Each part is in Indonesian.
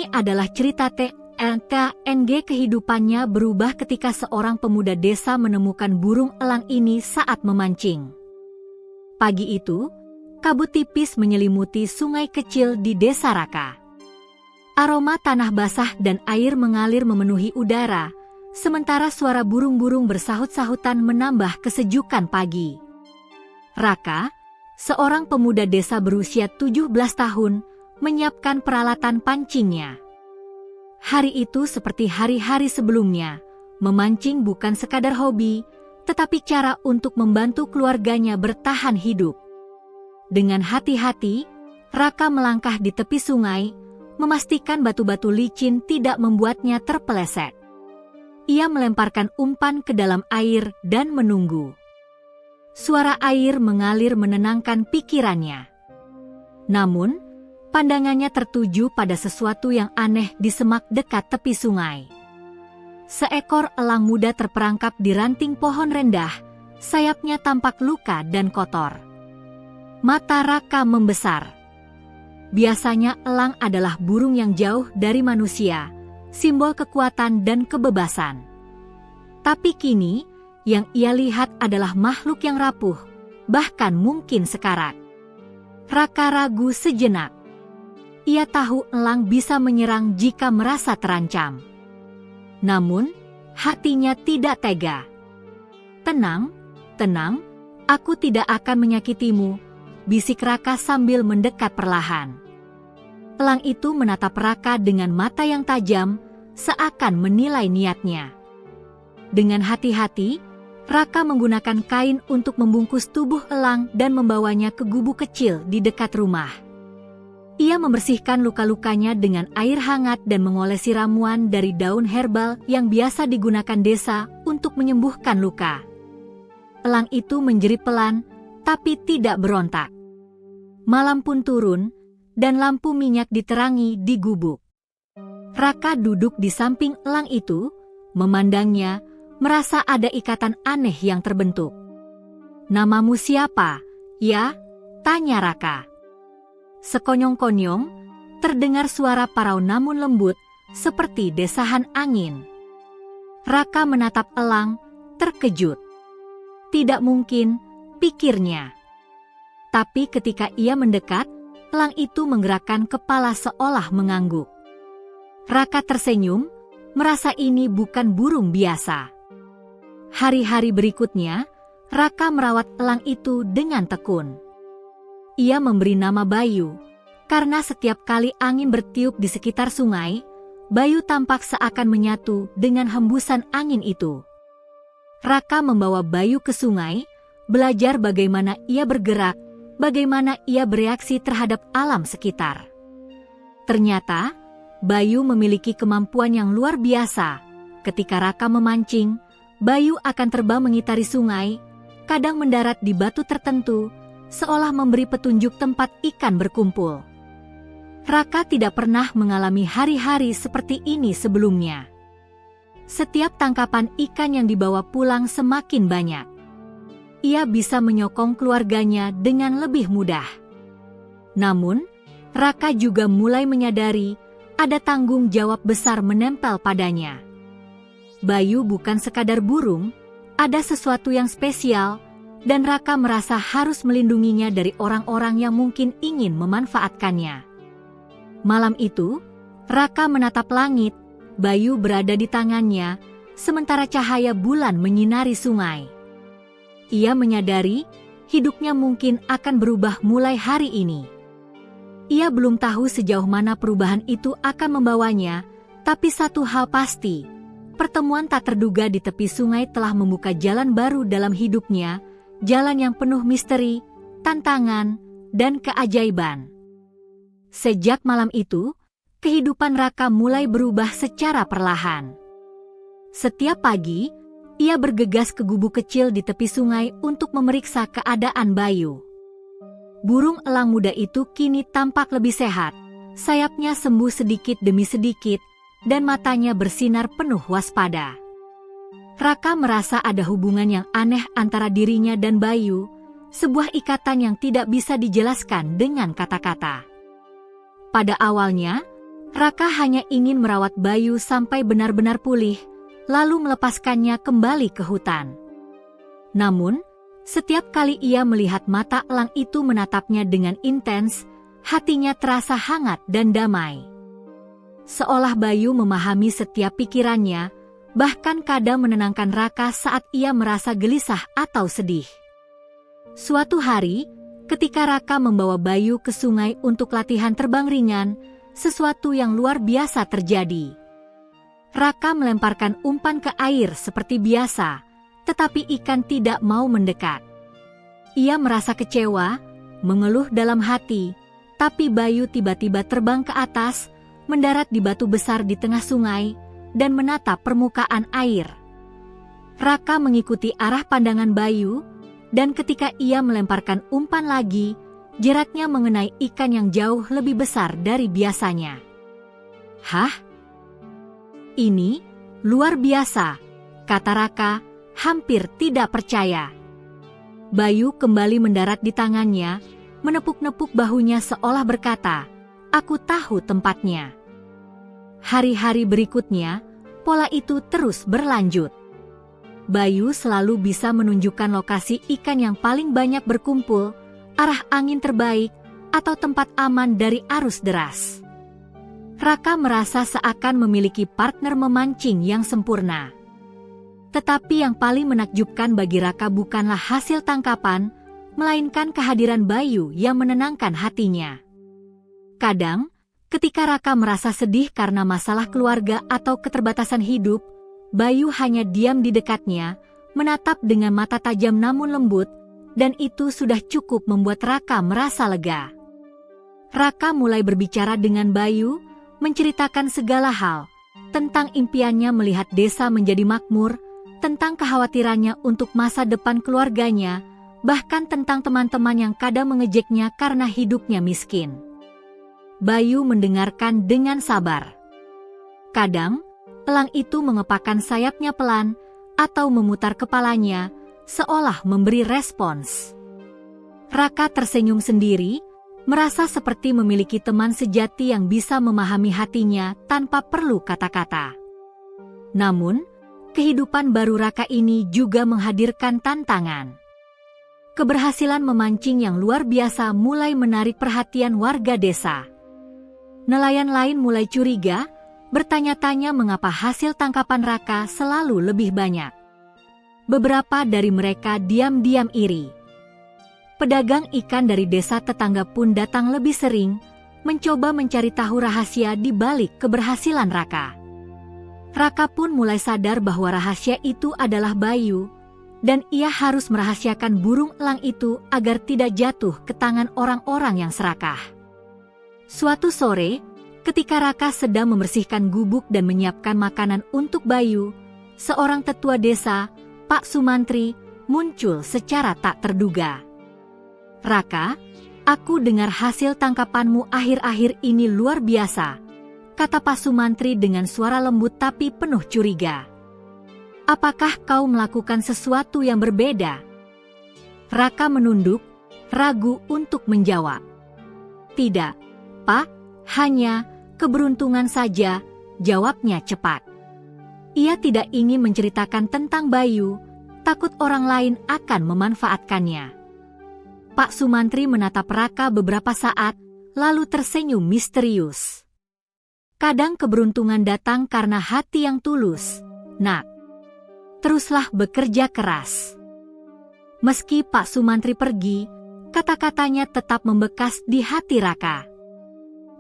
Ini adalah cerita TNG. Kehidupannya berubah ketika seorang pemuda desa menemukan burung elang ini saat memancing. Pagi itu, kabut tipis menyelimuti sungai kecil di desa Raka. Aroma tanah basah dan air mengalir memenuhi udara, sementara suara burung-burung bersahut-sahutan menambah kesejukan pagi. Raka, seorang pemuda desa berusia 17 tahun, menyiapkan peralatan pancingnya. Hari itu seperti hari-hari sebelumnya, memancing bukan sekadar hobi, tetapi cara untuk membantu keluarganya bertahan hidup. Dengan hati-hati, Raka melangkah di tepi sungai, memastikan batu-batu licin tidak membuatnya terpeleset. Ia melemparkan umpan ke dalam air dan menunggu. Suara air mengalir menenangkan pikirannya. Namun, pandangannya tertuju pada sesuatu yang aneh di semak dekat tepi sungai. Seekor elang muda terperangkap di ranting pohon rendah, sayapnya tampak luka dan kotor. Mata Raka membesar. Biasanya elang adalah burung yang jauh dari manusia, simbol kekuatan dan kebebasan. Tapi kini, yang ia lihat adalah makhluk yang rapuh, bahkan mungkin sekarat. Raka ragu sejenak. Ia tahu elang bisa menyerang jika merasa terancam. Namun, hatinya tidak tega. "Tenang, tenang, aku tidak akan menyakitimu," bisik Raka sambil mendekat perlahan. Elang itu menatap Raka dengan mata yang tajam, seakan menilai niatnya. Dengan hati-hati, Raka menggunakan kain untuk membungkus tubuh elang dan membawanya ke gubuk kecil di dekat rumah. Ia membersihkan luka-lukanya dengan air hangat dan mengolesi ramuan dari daun herbal yang biasa digunakan desa untuk menyembuhkan luka. Elang itu menjerit pelan, tapi tidak berontak. Malam pun turun, dan lampu minyak diterangi di gubuk. Raka duduk di samping elang itu, memandangnya, merasa ada ikatan aneh yang terbentuk. "Namamu siapa, ya?" tanya Raka. Sekonyong-konyong, terdengar suara parau namun lembut, seperti desahan angin. Raka menatap elang, terkejut. Tidak mungkin, pikirnya. Tapi ketika ia mendekat, elang itu menggerakkan kepala seolah mengangguk. Raka tersenyum, merasa ini bukan burung biasa. Hari-hari berikutnya, Raka merawat elang itu dengan tekun. Ia memberi nama Bayu, karena setiap kali angin bertiup di sekitar sungai, Bayu tampak seakan menyatu dengan hembusan angin itu. Raka membawa Bayu ke sungai, belajar bagaimana ia bergerak, bagaimana ia bereaksi terhadap alam sekitar. Ternyata, Bayu memiliki kemampuan yang luar biasa. Ketika Raka memancing, Bayu akan terbang mengitari sungai, kadang mendarat di batu tertentu, seolah memberi petunjuk tempat ikan berkumpul. Raka tidak pernah mengalami hari-hari seperti ini sebelumnya. Setiap tangkapan ikan yang dibawa pulang semakin banyak. Ia bisa menyokong keluarganya dengan lebih mudah. Namun, Raka juga mulai menyadari ada tanggung jawab besar menempel padanya. Bayu bukan sekadar burung, ada sesuatu yang spesial, dan Raka merasa harus melindunginya dari orang-orang yang mungkin ingin memanfaatkannya. Malam itu, Raka menatap langit, Bayu berada di tangannya, sementara cahaya bulan menyinari sungai. Ia menyadari, hidupnya mungkin akan berubah mulai hari ini. Ia belum tahu sejauh mana perubahan itu akan membawanya, tapi satu hal pasti, pertemuan tak terduga di tepi sungai telah membuka jalan baru dalam hidupnya, jalan yang penuh misteri, tantangan, dan keajaiban. Sejak malam itu, kehidupan Raka mulai berubah secara perlahan. Setiap pagi, ia bergegas ke gubuk kecil di tepi sungai untuk memeriksa keadaan Bayu. Burung elang muda itu kini tampak lebih sehat, sayapnya sembuh sedikit demi sedikit, dan matanya bersinar penuh waspada. Raka merasa ada hubungan yang aneh antara dirinya dan Bayu, sebuah ikatan yang tidak bisa dijelaskan dengan kata-kata. Pada awalnya, Raka hanya ingin merawat Bayu sampai benar-benar pulih, lalu melepaskannya kembali ke hutan. Namun, setiap kali ia melihat mata elang itu menatapnya dengan intens, hatinya terasa hangat dan damai. Seolah Bayu memahami setiap pikirannya, bahkan kadang menenangkan Raka saat ia merasa gelisah atau sedih. Suatu hari, ketika Raka membawa Bayu ke sungai untuk latihan terbang ringan, sesuatu yang luar biasa terjadi. Raka melemparkan umpan ke air seperti biasa, tetapi ikan tidak mau mendekat. Ia merasa kecewa, mengeluh dalam hati, tapi Bayu tiba-tiba terbang ke atas, mendarat di batu besar di tengah sungai, dan menatap permukaan air. Raka mengikuti arah pandangan Bayu, dan ketika ia melemparkan umpan lagi, jeratnya mengenai ikan yang jauh lebih besar dari biasanya. "Hah? Ini luar biasa," kata Raka, hampir tidak percaya. Bayu kembali mendarat di tangannya, menepuk-nepuk bahunya seolah berkata, "Aku tahu tempatnya." Hari-hari berikutnya, pola itu terus berlanjut. Bayu selalu bisa menunjukkan lokasi ikan yang paling banyak berkumpul, arah angin terbaik, atau tempat aman dari arus deras. Raka merasa seakan memiliki partner memancing yang sempurna. Tetapi yang paling menakjubkan bagi Raka bukanlah hasil tangkapan, melainkan kehadiran Bayu yang menenangkan hatinya. Kadang, ketika Raka merasa sedih karena masalah keluarga atau keterbatasan hidup, Bayu hanya diam di dekatnya, menatap dengan mata tajam namun lembut, dan itu sudah cukup membuat Raka merasa lega. Raka mulai berbicara dengan Bayu, menceritakan segala hal, tentang impiannya melihat desa menjadi makmur, tentang kekhawatirannya untuk masa depan keluarganya, bahkan tentang teman-teman yang kadang mengejeknya karena hidupnya miskin. Bayu mendengarkan dengan sabar. Kadang, elang itu mengepakkan sayapnya pelan, atau memutar kepalanya, seolah memberi respons. Raka tersenyum sendiri, merasa seperti memiliki teman sejati yang bisa memahami hatinya tanpa perlu kata-kata. Namun, kehidupan baru Raka ini juga menghadirkan tantangan. Keberhasilan memancing yang luar biasa mulai menarik perhatian warga desa. Nelayan lain mulai curiga, bertanya-tanya mengapa hasil tangkapan Raka selalu lebih banyak. Beberapa dari mereka diam-diam iri. Pedagang ikan dari desa tetangga pun datang lebih sering, mencoba mencari tahu rahasia di balik keberhasilan Raka. Raka pun mulai sadar bahwa rahasia itu adalah Bayu, dan ia harus merahasiakan burung elang itu agar tidak jatuh ke tangan orang-orang yang serakah. Suatu sore, ketika Raka sedang membersihkan gubuk dan menyiapkan makanan untuk Bayu, seorang tetua desa, Pak Sumantri, muncul secara tak terduga. "Raka, aku dengar hasil tangkapanmu akhir-akhir ini luar biasa," kata Pak Sumantri dengan suara lembut tapi penuh curiga. "Apakah kau melakukan sesuatu yang berbeda?" Raka menunduk, ragu untuk menjawab. "Tidak, Pak, hanya keberuntungan saja," jawabnya cepat. Ia tidak ingin menceritakan tentang Bayu, takut orang lain akan memanfaatkannya. Pak Sumantri menatap Raka beberapa saat, lalu tersenyum misterius. "Kadang keberuntungan datang karena hati yang tulus, Nak. Teruslah bekerja keras." Meski Pak Sumantri pergi, kata-katanya tetap membekas di hati Raka.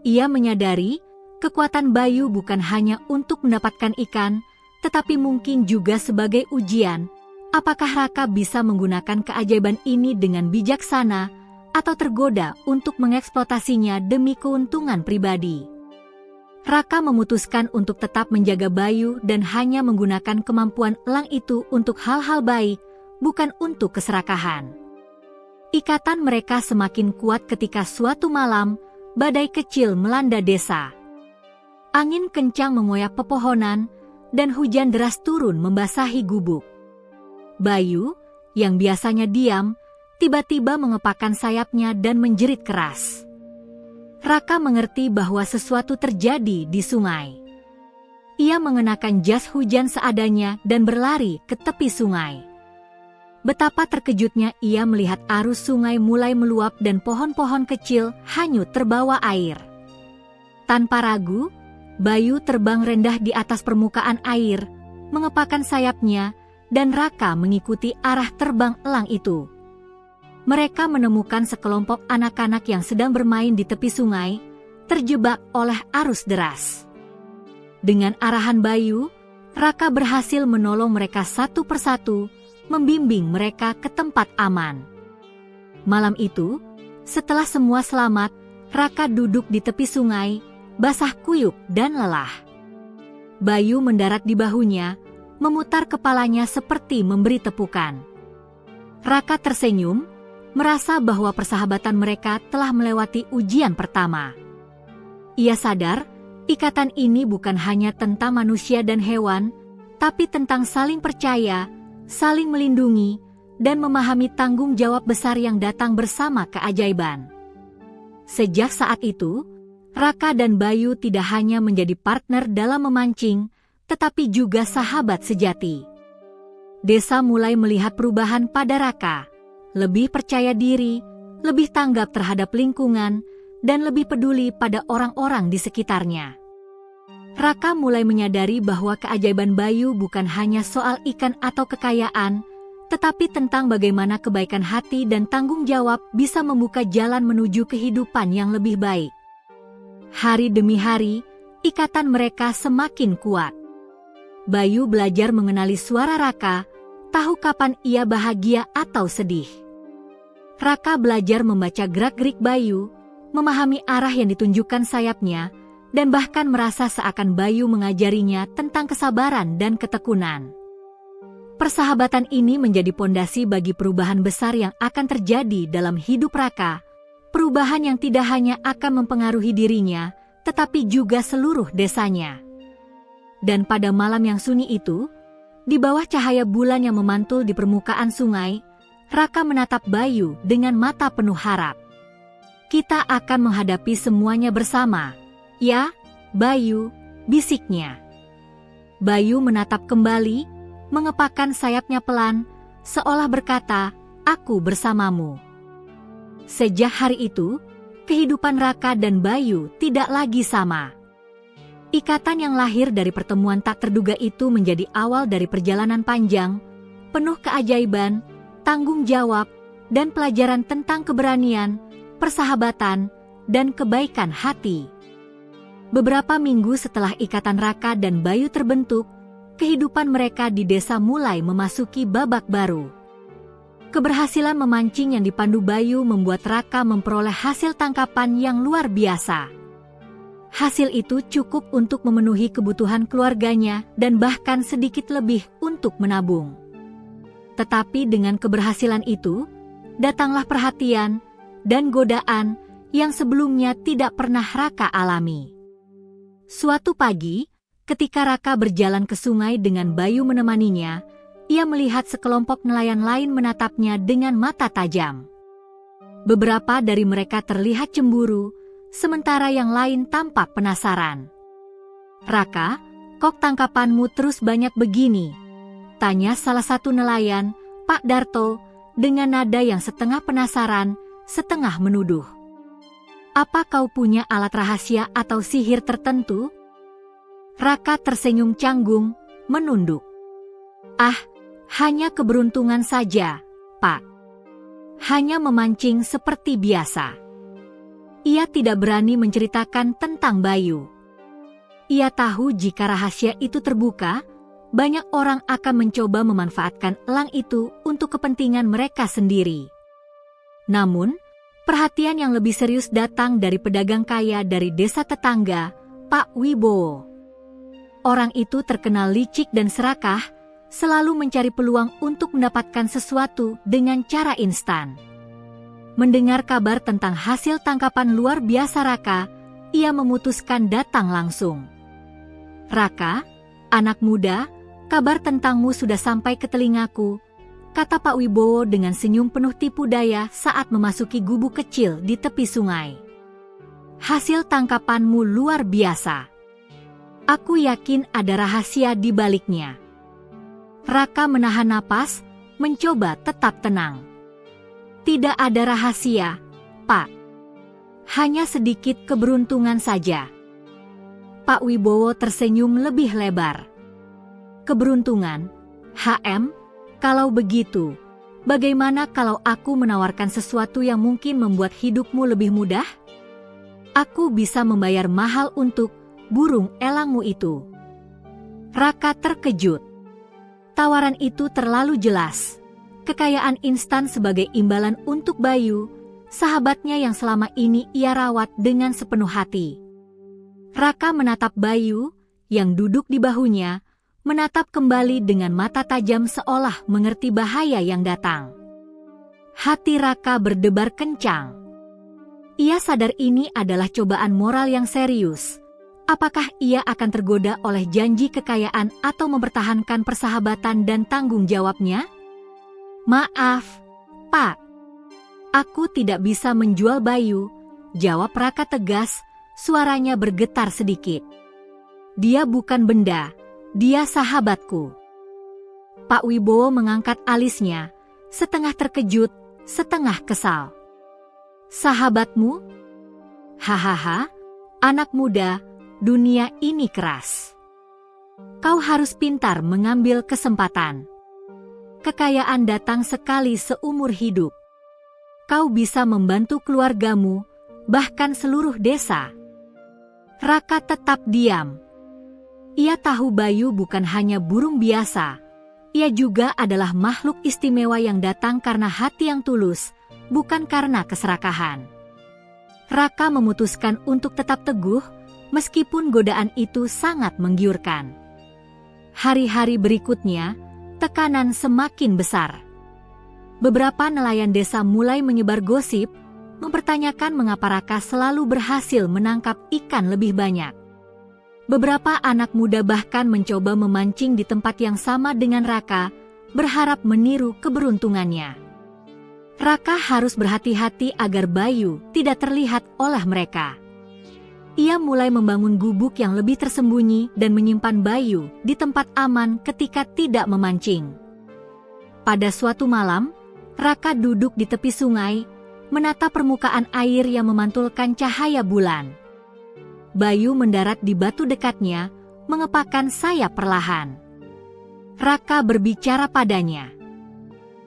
Ia menyadari, kekuatan Bayu bukan hanya untuk mendapatkan ikan, tetapi mungkin juga sebagai ujian, apakah Raka bisa menggunakan keajaiban ini dengan bijaksana atau tergoda untuk mengeksploitasinya demi keuntungan pribadi. Raka memutuskan untuk tetap menjaga Bayu dan hanya menggunakan kemampuan elang itu untuk hal-hal baik, bukan untuk keserakahan. Ikatan mereka semakin kuat ketika suatu malam, badai kecil melanda desa. Angin kencang mengoyak pepohonan, dan hujan deras turun membasahi gubuk. Bayu, yang biasanya diam, tiba-tiba mengepakkan sayapnya dan menjerit keras. Raka mengerti bahwa sesuatu terjadi di sungai. Ia mengenakan jas hujan seadanya dan berlari ke tepi sungai. Betapa terkejutnya ia melihat arus sungai mulai meluap dan pohon-pohon kecil hanyut terbawa air. Tanpa ragu, Bayu terbang rendah di atas permukaan air, mengepakkan sayapnya, dan Raka mengikuti arah terbang elang itu. Mereka menemukan sekelompok anak-anak yang sedang bermain di tepi sungai, terjebak oleh arus deras. Dengan arahan Bayu, Raka berhasil menolong mereka satu persatu, membimbing mereka ke tempat aman. Malam itu, setelah semua selamat, Raka duduk di tepi sungai, basah kuyup dan lelah. Bayu mendarat di bahunya, memutar kepalanya seperti memberi tepukan. Raka tersenyum, merasa bahwa persahabatan mereka telah melewati ujian pertama. Ia sadar, ikatan ini bukan hanya tentang manusia dan hewan, tapi tentang saling percaya, saling melindungi, dan memahami tanggung jawab besar yang datang bersama keajaiban. Sejak saat itu, Raka dan Bayu tidak hanya menjadi partner dalam memancing, tetapi juga sahabat sejati. Desa mulai melihat perubahan pada Raka, lebih percaya diri, lebih tanggap terhadap lingkungan, dan lebih peduli pada orang-orang di sekitarnya. Raka mulai menyadari bahwa keajaiban Bayu bukan hanya soal ikan atau kekayaan, tetapi tentang bagaimana kebaikan hati dan tanggung jawab bisa membuka jalan menuju kehidupan yang lebih baik. Hari demi hari, ikatan mereka semakin kuat. Bayu belajar mengenali suara Raka, tahu kapan ia bahagia atau sedih. Raka belajar membaca gerak-gerik Bayu, memahami arah yang ditunjukkan sayapnya, dan bahkan merasa seakan Bayu mengajarinya tentang kesabaran dan ketekunan. Persahabatan ini menjadi pondasi bagi perubahan besar yang akan terjadi dalam hidup Raka, perubahan yang tidak hanya akan mempengaruhi dirinya, tetapi juga seluruh desanya. Dan pada malam yang sunyi itu, di bawah cahaya bulan yang memantul di permukaan sungai, Raka menatap Bayu dengan mata penuh harap. "Kita akan menghadapi semuanya bersama, ya, Bayu," bisiknya. Bayu menatap kembali, mengepakkan sayapnya pelan, seolah berkata, "Aku bersamamu." Sejak hari itu, kehidupan Raka dan Bayu tidak lagi sama. Ikatan yang lahir dari pertemuan tak terduga itu menjadi awal dari perjalanan panjang, penuh keajaiban, tanggung jawab, dan pelajaran tentang keberanian, persahabatan, dan kebaikan hati. Beberapa minggu setelah ikatan Raka dan Bayu terbentuk, kehidupan mereka di desa mulai memasuki babak baru. Keberhasilan memancing yang dipandu Bayu membuat Raka memperoleh hasil tangkapan yang luar biasa. Hasil itu cukup untuk memenuhi kebutuhan keluarganya dan bahkan sedikit lebih untuk menabung. Tetapi dengan keberhasilan itu, datanglah perhatian dan godaan yang sebelumnya tidak pernah Raka alami. Suatu pagi, ketika Raka berjalan ke sungai dengan Bayu menemaninya, ia melihat sekelompok nelayan lain menatapnya dengan mata tajam. Beberapa dari mereka terlihat cemburu, sementara yang lain tampak penasaran. "Raka, kok tangkapanmu terus banyak begini?" tanya salah satu nelayan, Pak Darto, dengan nada yang setengah penasaran, setengah menuduh. "Apa kau punya alat rahasia atau sihir tertentu?" Raka tersenyum canggung, menunduk. "Ah, hanya keberuntungan saja, Pak. Hanya memancing seperti biasa." Ia tidak berani menceritakan tentang Bayu. Ia tahu jika rahasia itu terbuka, banyak orang akan mencoba memanfaatkan elang itu untuk kepentingan mereka sendiri. Namun, perhatian yang lebih serius datang dari pedagang kaya dari desa tetangga, Pak Wibowo. Orang itu terkenal licik dan serakah, selalu mencari peluang untuk mendapatkan sesuatu dengan cara instan. Mendengar kabar tentang hasil tangkapan luar biasa Raka, ia memutuskan datang langsung. "Raka, anak muda, kabar tentangmu sudah sampai ke telingaku," kata Pak Wibowo dengan senyum penuh tipu daya saat memasuki gubuk kecil di tepi sungai. Hasil tangkapanmu luar biasa. Aku yakin ada rahasia di baliknya. Raka menahan napas, mencoba tetap tenang. Tidak ada rahasia, Pak. Hanya sedikit keberuntungan saja. Pak Wibowo tersenyum lebih lebar. Keberuntungan, HM, kalau begitu, bagaimana kalau aku menawarkan sesuatu yang mungkin membuat hidupmu lebih mudah? Aku bisa membayar mahal untuk burung elangmu itu. Raka terkejut. Tawaran itu terlalu jelas. Kekayaan instan sebagai imbalan untuk Bayu, sahabatnya yang selama ini ia rawat dengan sepenuh hati. Raka menatap Bayu, yang duduk di bahunya, menatap kembali dengan mata tajam seolah mengerti bahaya yang datang. Hati Raka berdebar kencang. Ia sadar ini adalah cobaan moral yang serius. Apakah ia akan tergoda oleh janji kekayaan atau mempertahankan persahabatan dan tanggung jawabnya? Maaf, Pak. Aku tidak bisa menjual Bayu, jawab Raka tegas, suaranya bergetar sedikit. Dia bukan benda, dia sahabatku. Pak Wibowo mengangkat alisnya, setengah terkejut, setengah kesal. Sahabatmu? Hahaha, anak muda, dunia ini keras. Kau harus pintar mengambil kesempatan. Kekayaan datang sekali seumur hidup. Kau bisa membantu keluargamu, bahkan seluruh desa. Raka tetap diam. Ia tahu Bayu bukan hanya burung biasa. Ia juga adalah makhluk istimewa yang datang karena hati yang tulus, bukan karena keserakahan. Raka memutuskan untuk tetap teguh, meskipun godaan itu sangat menggiurkan. Hari-hari berikutnya, tekanan semakin besar. Beberapa nelayan desa mulai menyebar gosip, mempertanyakan mengapa Raka selalu berhasil menangkap ikan lebih banyak. Beberapa anak muda bahkan mencoba memancing di tempat yang sama dengan Raka, berharap meniru keberuntungannya. Raka harus berhati-hati agar Bayu tidak terlihat oleh mereka. Ia mulai membangun gubuk yang lebih tersembunyi dan menyimpan Bayu di tempat aman ketika tidak memancing. Pada suatu malam, Raka duduk di tepi sungai, menatap permukaan air yang memantulkan cahaya bulan. Bayu mendarat di batu dekatnya, mengepakkan sayap perlahan. Raka berbicara padanya.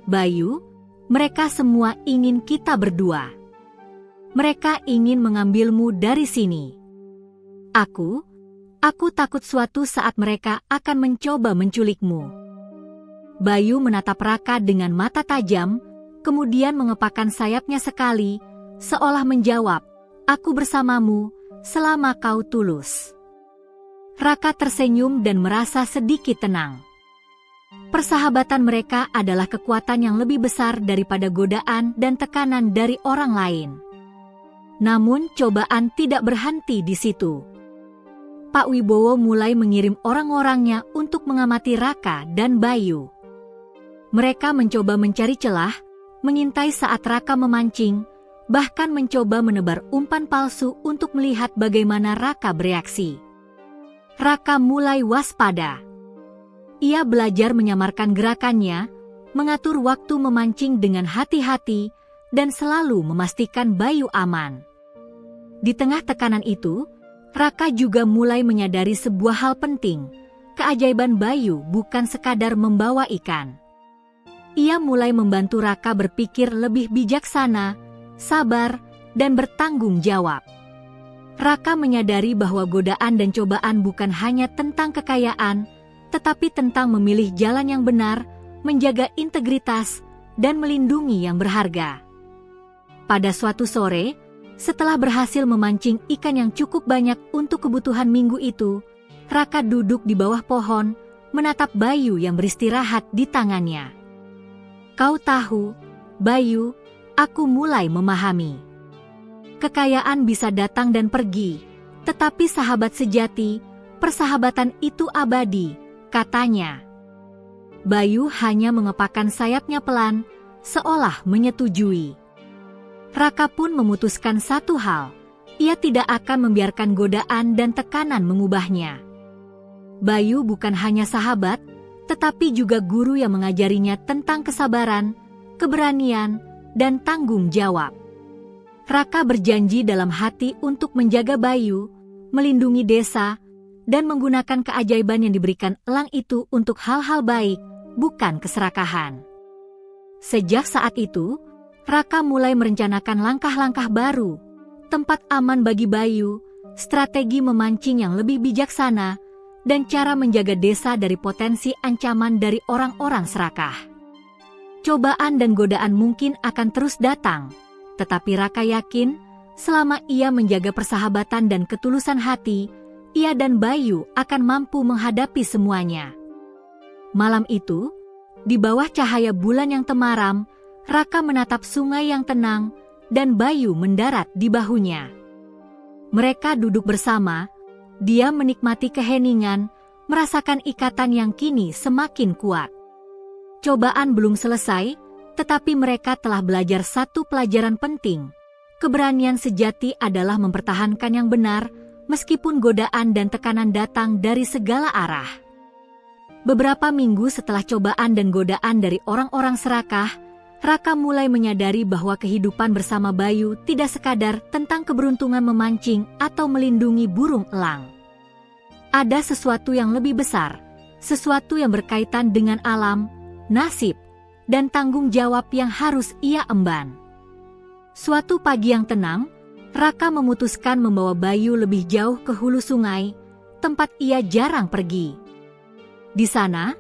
Bayu, mereka semua ingin kita berdua. Mereka ingin mengambilmu dari sini. Aku takut suatu saat mereka akan mencoba menculikmu. Bayu menatap Raka dengan mata tajam, kemudian mengepakkan sayapnya sekali, seolah menjawab, aku bersamamu, selama kau tulus. Raka tersenyum dan merasa sedikit tenang. Persahabatan mereka adalah kekuatan yang lebih besar daripada godaan dan tekanan dari orang lain. Namun cobaan tidak berhenti di situ. Pak Wibowo mulai mengirim orang-orangnya untuk mengamati Raka dan Bayu. Mereka mencoba mencari celah, mengintai saat Raka memancing, bahkan mencoba menebar umpan palsu untuk melihat bagaimana Raka bereaksi. Raka mulai waspada. Ia belajar menyamarkan gerakannya, mengatur waktu memancing dengan hati-hati, dan selalu memastikan Bayu aman. Di tengah tekanan itu, Raka juga mulai menyadari sebuah hal penting. Keajaiban Bayu bukan sekadar membawa ikan. Ia mulai membantu Raka berpikir lebih bijaksana, sabar, dan bertanggung jawab. Raka menyadari bahwa godaan dan cobaan bukan hanya tentang kekayaan, tetapi tentang memilih jalan yang benar, menjaga integritas, dan melindungi yang berharga. Pada suatu sore, setelah berhasil memancing ikan yang cukup banyak untuk kebutuhan minggu itu, Raka duduk di bawah pohon, menatap Bayu yang beristirahat di tangannya. Kau tahu, Bayu, aku mulai memahami. Kekayaan bisa datang dan pergi, tetapi sahabat sejati, persahabatan itu abadi, katanya. Bayu hanya mengepakkan sayapnya pelan, seolah menyetujui. Raka pun memutuskan satu hal, ia tidak akan membiarkan godaan dan tekanan mengubahnya. Bayu bukan hanya sahabat, tetapi juga guru yang mengajarinya tentang kesabaran, keberanian, dan tanggung jawab. Raka berjanji dalam hati untuk menjaga Bayu, melindungi desa, dan menggunakan keajaiban yang diberikan elang itu untuk hal-hal baik, bukan keserakahan. Sejak saat itu, Raka mulai merencanakan langkah-langkah baru, tempat aman bagi Bayu, strategi memancing yang lebih bijaksana, dan cara menjaga desa dari potensi ancaman dari orang-orang serakah. Cobaan dan godaan mungkin akan terus datang, tetapi Raka yakin selama ia menjaga persahabatan dan ketulusan hati, ia dan Bayu akan mampu menghadapi semuanya. Malam itu, di bawah cahaya bulan yang temaram, Raka menatap sungai yang tenang dan Bayu mendarat di bahunya. Mereka duduk bersama, dia menikmati keheningan, merasakan ikatan yang kini semakin kuat. Cobaan belum selesai, tetapi mereka telah belajar satu pelajaran penting. Keberanian sejati adalah mempertahankan yang benar, meskipun godaan dan tekanan datang dari segala arah. Beberapa minggu setelah cobaan dan godaan dari orang-orang serakah, Raka mulai menyadari bahwa kehidupan bersama Bayu tidak sekadar tentang keberuntungan memancing atau melindungi burung elang. Ada sesuatu yang lebih besar, sesuatu yang berkaitan dengan alam, nasib, dan tanggung jawab yang harus ia emban. Suatu pagi yang tenang, Raka memutuskan membawa Bayu lebih jauh ke hulu sungai, tempat ia jarang pergi. Di sana,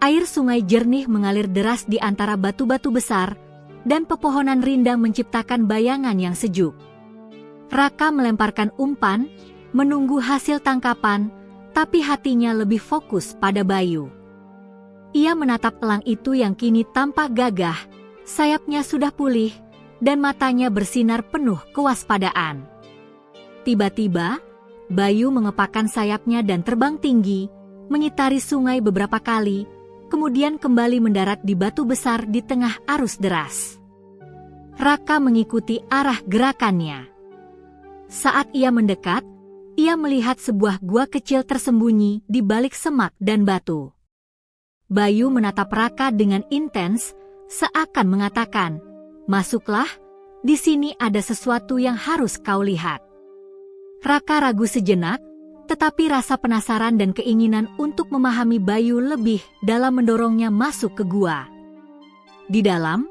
air sungai jernih mengalir deras di antara batu-batu besar, dan pepohonan rindang menciptakan bayangan yang sejuk. Raka melemparkan umpan, menunggu hasil tangkapan, tapi hatinya lebih fokus pada Bayu. Ia menatap elang itu yang kini tampak gagah, sayapnya sudah pulih, dan matanya bersinar penuh kewaspadaan. Tiba-tiba, Bayu mengepakkan sayapnya dan terbang tinggi, menyitari sungai beberapa kali, kemudian kembali mendarat di batu besar di tengah arus deras. Raka mengikuti arah gerakannya. Saat ia mendekat, ia melihat sebuah gua kecil tersembunyi di balik semak dan batu. Bayu menatap Raka dengan intens, seakan mengatakan, "Masuklah, di sini ada sesuatu yang harus kau lihat." Raka ragu sejenak, tetapi rasa penasaran dan keinginan untuk memahami Bayu lebih dalam mendorongnya masuk ke gua. Di dalam,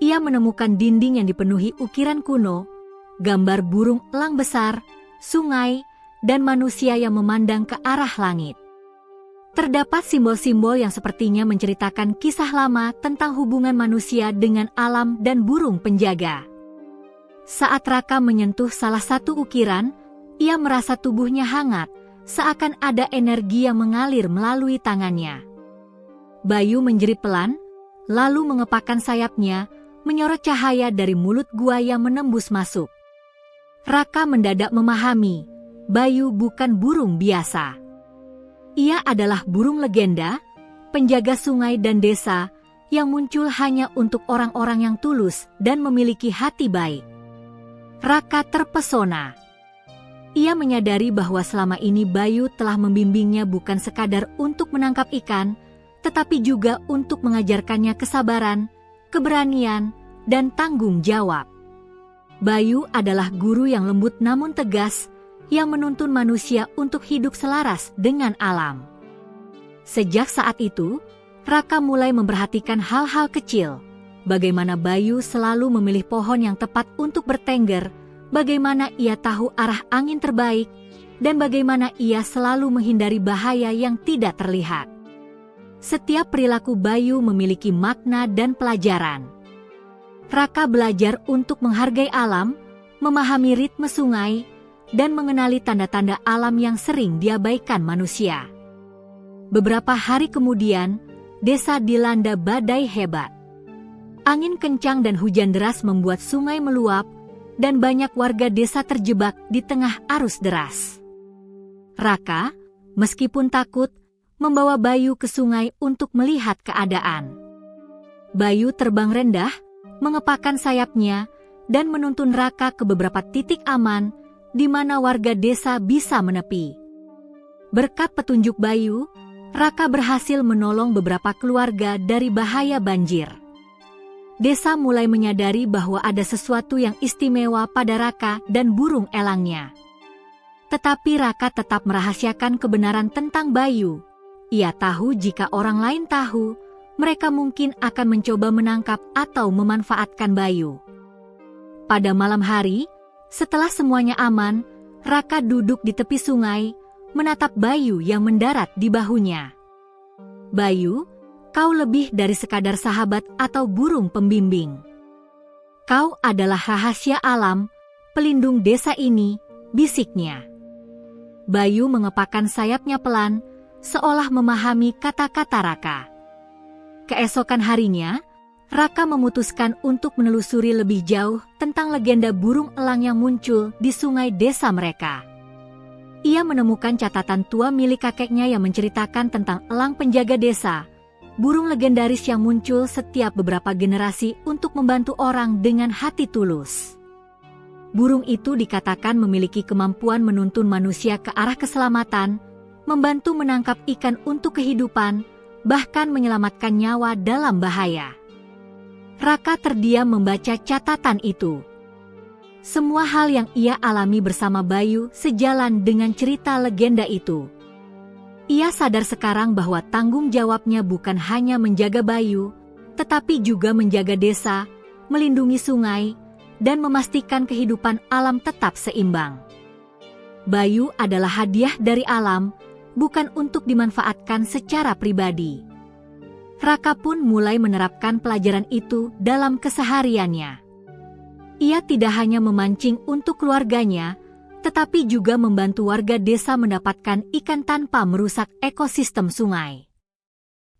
ia menemukan dinding yang dipenuhi ukiran kuno, gambar burung elang besar, sungai, dan manusia yang memandang ke arah langit. Terdapat simbol-simbol yang sepertinya menceritakan kisah lama tentang hubungan manusia dengan alam dan burung penjaga. Saat Raka menyentuh salah satu ukiran, ia merasa tubuhnya hangat, seakan ada energi yang mengalir melalui tangannya. Bayu menjerit pelan, lalu mengepakkan sayapnya, menyorot cahaya dari mulut gua yang menembus masuk. Raka mendadak memahami, Bayu bukan burung biasa. Ia adalah burung legenda, penjaga sungai dan desa, yang muncul hanya untuk orang-orang yang tulus dan memiliki hati baik. Raka terpesona. Ia menyadari bahwa selama ini Bayu telah membimbingnya bukan sekadar untuk menangkap ikan, tetapi juga untuk mengajarkannya kesabaran, keberanian, dan tanggung jawab. Bayu adalah guru yang lembut namun tegas, yang menuntun manusia untuk hidup selaras dengan alam. Sejak saat itu, Raka mulai memperhatikan hal-hal kecil, bagaimana Bayu selalu memilih pohon yang tepat untuk bertengger, bagaimana ia tahu arah angin terbaik, dan bagaimana ia selalu menghindari bahaya yang tidak terlihat. Setiap perilaku Bayu memiliki makna dan pelajaran. Raka belajar untuk menghargai alam, memahami ritme sungai, dan mengenali tanda-tanda alam yang sering diabaikan manusia. Beberapa hari kemudian, desa dilanda badai hebat. Angin kencang dan hujan deras membuat sungai meluap, dan banyak warga desa terjebak di tengah arus deras. Raka, meskipun takut, membawa Bayu ke sungai untuk melihat keadaan. Bayu terbang rendah, mengepakkan sayapnya, dan menuntun Raka ke beberapa titik aman, di mana warga desa bisa menepi. Berkat petunjuk Bayu, Raka berhasil menolong beberapa keluarga dari bahaya banjir. Desa mulai menyadari bahwa ada sesuatu yang istimewa pada Raka dan burung elangnya. Tetapi Raka tetap merahasiakan kebenaran tentang Bayu. Ia tahu jika orang lain tahu, mereka mungkin akan mencoba menangkap atau memanfaatkan Bayu. Pada malam hari, setelah semuanya aman, Raka duduk di tepi sungai, menatap Bayu yang mendarat di bahunya. "Bayu, kau lebih dari sekadar sahabat atau burung pembimbing. Kau adalah rahasia alam, pelindung desa ini," bisiknya. Bayu mengepakkan sayapnya pelan, seolah memahami kata-kata Raka. Keesokan harinya, Raka memutuskan untuk menelusuri lebih jauh tentang legenda burung elang yang muncul di sungai desa mereka. Ia menemukan catatan tua milik kakeknya yang menceritakan tentang elang penjaga desa, burung legendaris yang muncul setiap beberapa generasi untuk membantu orang dengan hati tulus. Burung itu dikatakan memiliki kemampuan menuntun manusia ke arah keselamatan, membantu menangkap ikan untuk kehidupan, bahkan menyelamatkan nyawa dalam bahaya. Raka terdiam membaca catatan itu. Semua hal yang ia alami bersama Bayu sejalan dengan cerita legenda itu. Ia sadar sekarang bahwa tanggung jawabnya bukan hanya menjaga Bayu, tetapi juga menjaga desa, melindungi sungai, dan memastikan kehidupan alam tetap seimbang. Bayu adalah hadiah dari alam, bukan untuk dimanfaatkan secara pribadi. Raka pun mulai menerapkan pelajaran itu dalam kesehariannya. Ia tidak hanya memancing untuk keluarganya, tetapi juga membantu warga desa mendapatkan ikan tanpa merusak ekosistem sungai.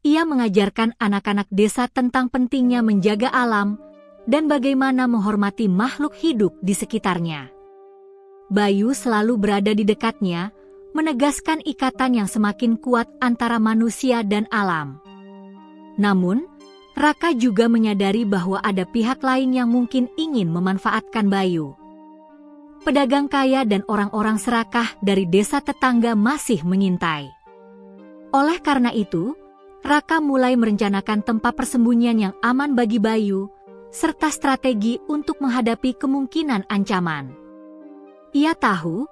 Ia mengajarkan anak-anak desa tentang pentingnya menjaga alam dan bagaimana menghormati makhluk hidup di sekitarnya. Bayu selalu berada di dekatnya, menegaskan ikatan yang semakin kuat antara manusia dan alam. Namun, Raka juga menyadari bahwa ada pihak lain yang mungkin ingin memanfaatkan Bayu. Pedagang kaya dan orang-orang serakah dari desa tetangga masih mengintai. Oleh karena itu, Raka mulai merencanakan tempat persembunyian yang aman bagi Bayu, serta strategi untuk menghadapi kemungkinan ancaman. Ia tahu,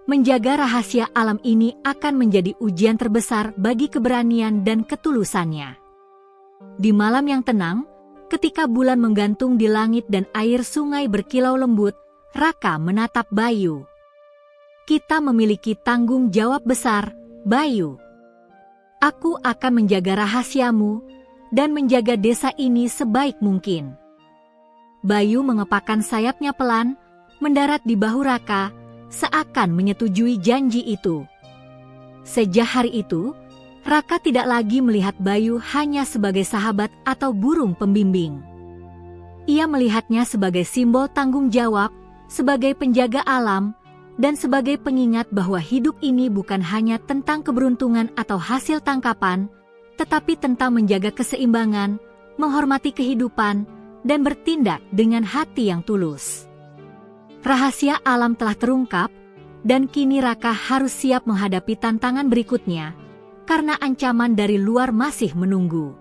menjaga rahasia alam ini akan menjadi ujian terbesar bagi keberanian dan ketulusannya. Di malam yang tenang, ketika bulan menggantung di langit dan air sungai berkilau lembut, Raka menatap Bayu. "Kita memiliki tanggung jawab besar, Bayu. Aku akan menjaga rahasiamu dan menjaga desa ini sebaik mungkin." Bayu mengepakkan sayapnya pelan, mendarat di bahu Raka, seakan menyetujui janji itu. Sejak hari itu, Raka tidak lagi melihat Bayu hanya sebagai sahabat atau burung pembimbing. Ia melihatnya sebagai simbol tanggung jawab, sebagai penjaga alam, dan sebagai pengingat bahwa hidup ini bukan hanya tentang keberuntungan atau hasil tangkapan, tetapi tentang menjaga keseimbangan, menghormati kehidupan, dan bertindak dengan hati yang tulus. Rahasia alam telah terungkap, dan kini Raka harus siap menghadapi tantangan berikutnya, karena ancaman dari luar masih menunggu.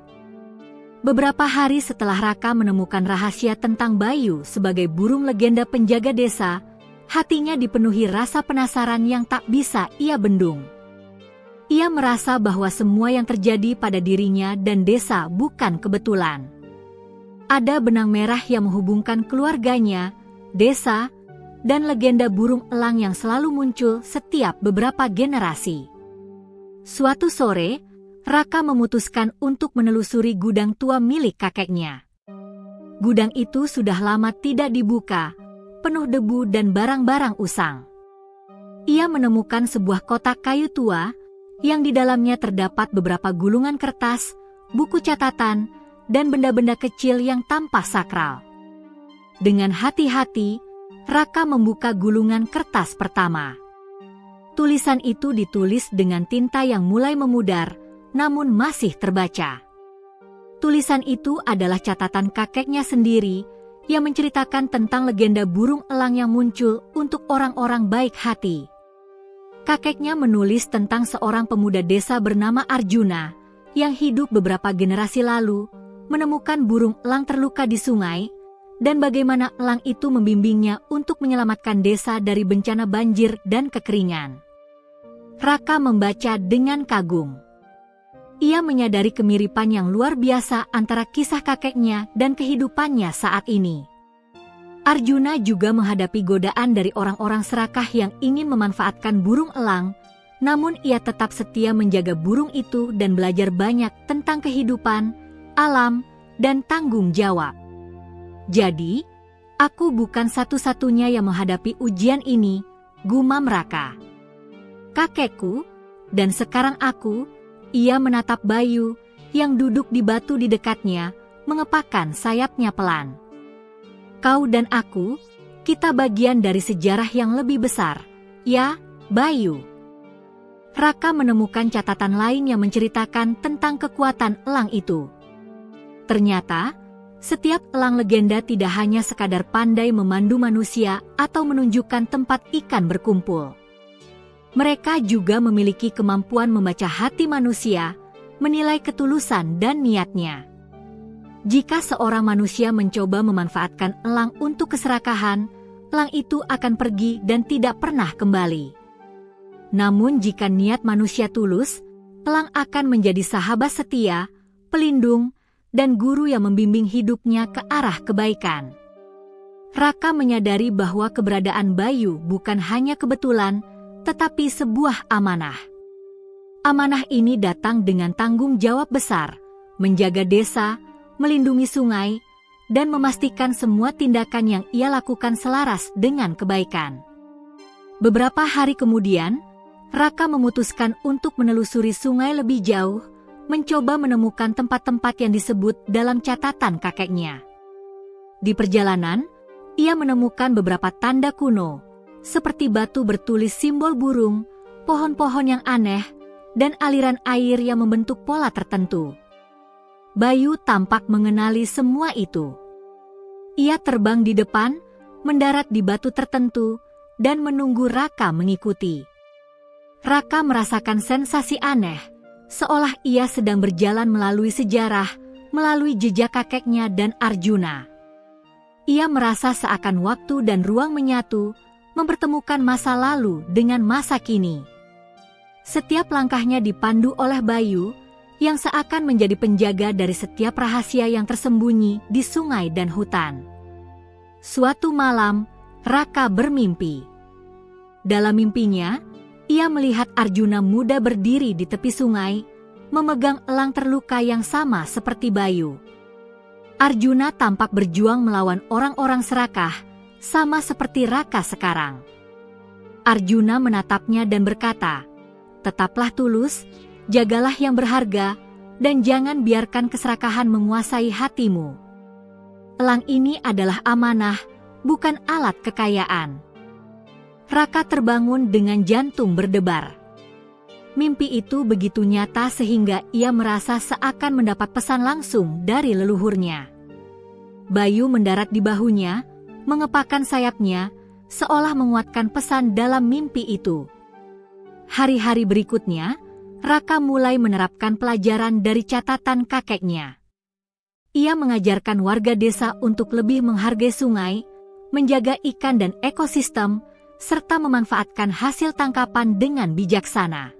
Beberapa hari setelah Raka menemukan rahasia tentang Bayu sebagai burung legenda penjaga desa, hatinya dipenuhi rasa penasaran yang tak bisa ia bendung. Ia merasa bahwa semua yang terjadi pada dirinya dan desa bukan kebetulan. Ada benang merah yang menghubungkan keluarganya, desa, dan legenda burung elang yang selalu muncul setiap beberapa generasi. Suatu sore, Raka memutuskan untuk menelusuri gudang tua milik kakeknya. Gudang itu sudah lama tidak dibuka, penuh debu dan barang-barang usang. Ia menemukan sebuah kotak kayu tua, yang di dalamnya terdapat beberapa gulungan kertas, buku catatan, dan benda-benda kecil yang tampak sakral. Dengan hati-hati, Raka membuka gulungan kertas pertama. Tulisan itu ditulis dengan tinta yang mulai memudar, namun masih terbaca. Tulisan itu adalah catatan kakeknya sendiri, yang menceritakan tentang legenda burung elang yang muncul untuk orang-orang baik hati. Kakeknya menulis tentang seorang pemuda desa bernama Arjuna yang hidup beberapa generasi lalu, menemukan burung elang terluka di sungai, dan bagaimana elang itu membimbingnya untuk menyelamatkan desa dari bencana banjir dan kekeringan. Raka membaca dengan kagum. Ia menyadari kemiripan yang luar biasa antara kisah kakeknya dan kehidupannya saat ini. Arjuna juga menghadapi godaan dari orang-orang serakah yang ingin memanfaatkan burung elang, namun ia tetap setia menjaga burung itu dan belajar banyak tentang kehidupan, alam, dan tanggung jawab. Jadi, aku bukan satu-satunya yang menghadapi ujian ini, gumam Raka. Kakekku, dan sekarang aku, ia menatap Bayu yang duduk di batu di dekatnya, mengepakkan sayapnya pelan. Kau dan aku, kita bagian dari sejarah yang lebih besar, ya, Bayu. Raka menemukan catatan lain yang menceritakan tentang kekuatan elang itu. Ternyata, setiap elang legenda tidak hanya sekadar pandai memandu manusia atau menunjukkan tempat ikan berkumpul. Mereka juga memiliki kemampuan membaca hati manusia, menilai ketulusan dan niatnya. Jika seorang manusia mencoba memanfaatkan elang untuk keserakahan, elang itu akan pergi dan tidak pernah kembali. Namun jika niat manusia tulus, elang akan menjadi sahabat setia, pelindung, dan guru yang membimbing hidupnya ke arah kebaikan. Raka menyadari bahwa keberadaan Bayu bukan hanya kebetulan, tetapi sebuah amanah. Amanah ini datang dengan tanggung jawab besar, menjaga desa, melindungi sungai, dan memastikan semua tindakan yang ia lakukan selaras dengan kebaikan. Beberapa hari kemudian, Raka memutuskan untuk menelusuri sungai lebih jauh, mencoba menemukan tempat-tempat yang disebut dalam catatan kakeknya. Di perjalanan, ia menemukan beberapa tanda kuno, seperti batu bertulis simbol burung, pohon-pohon yang aneh, dan aliran air yang membentuk pola tertentu. Bayu tampak mengenali semua itu. Ia terbang di depan, mendarat di batu tertentu, dan menunggu Raka mengikuti. Raka merasakan sensasi aneh, seolah ia sedang berjalan melalui sejarah, melalui jejak kakeknya dan Arjuna. Ia merasa seakan waktu dan ruang menyatu, mempertemukan masa lalu dengan masa kini. Setiap langkahnya dipandu oleh Bayu, yang seakan menjadi penjaga dari setiap rahasia yang tersembunyi di sungai dan hutan. Suatu malam, Raka bermimpi. Dalam mimpinya, ia melihat Arjuna muda berdiri di tepi sungai, memegang elang terluka yang sama seperti Bayu. Arjuna tampak berjuang melawan orang-orang serakah, sama seperti Raka sekarang. Arjuna menatapnya dan berkata, "Tetaplah tulus, jagalah yang berharga, dan jangan biarkan keserakahan menguasai hatimu. Elang ini adalah amanah, bukan alat kekayaan." Raka terbangun dengan jantung berdebar. Mimpi itu begitu nyata sehingga ia merasa seakan mendapat pesan langsung dari leluhurnya. Bayu mendarat di bahunya, mengepakkan sayapnya, seolah menguatkan pesan dalam mimpi itu. Hari-hari berikutnya, Raka mulai menerapkan pelajaran dari catatan kakeknya. Ia mengajarkan warga desa untuk lebih menghargai sungai, menjaga ikan dan ekosistem, serta memanfaatkan hasil tangkapan dengan bijaksana.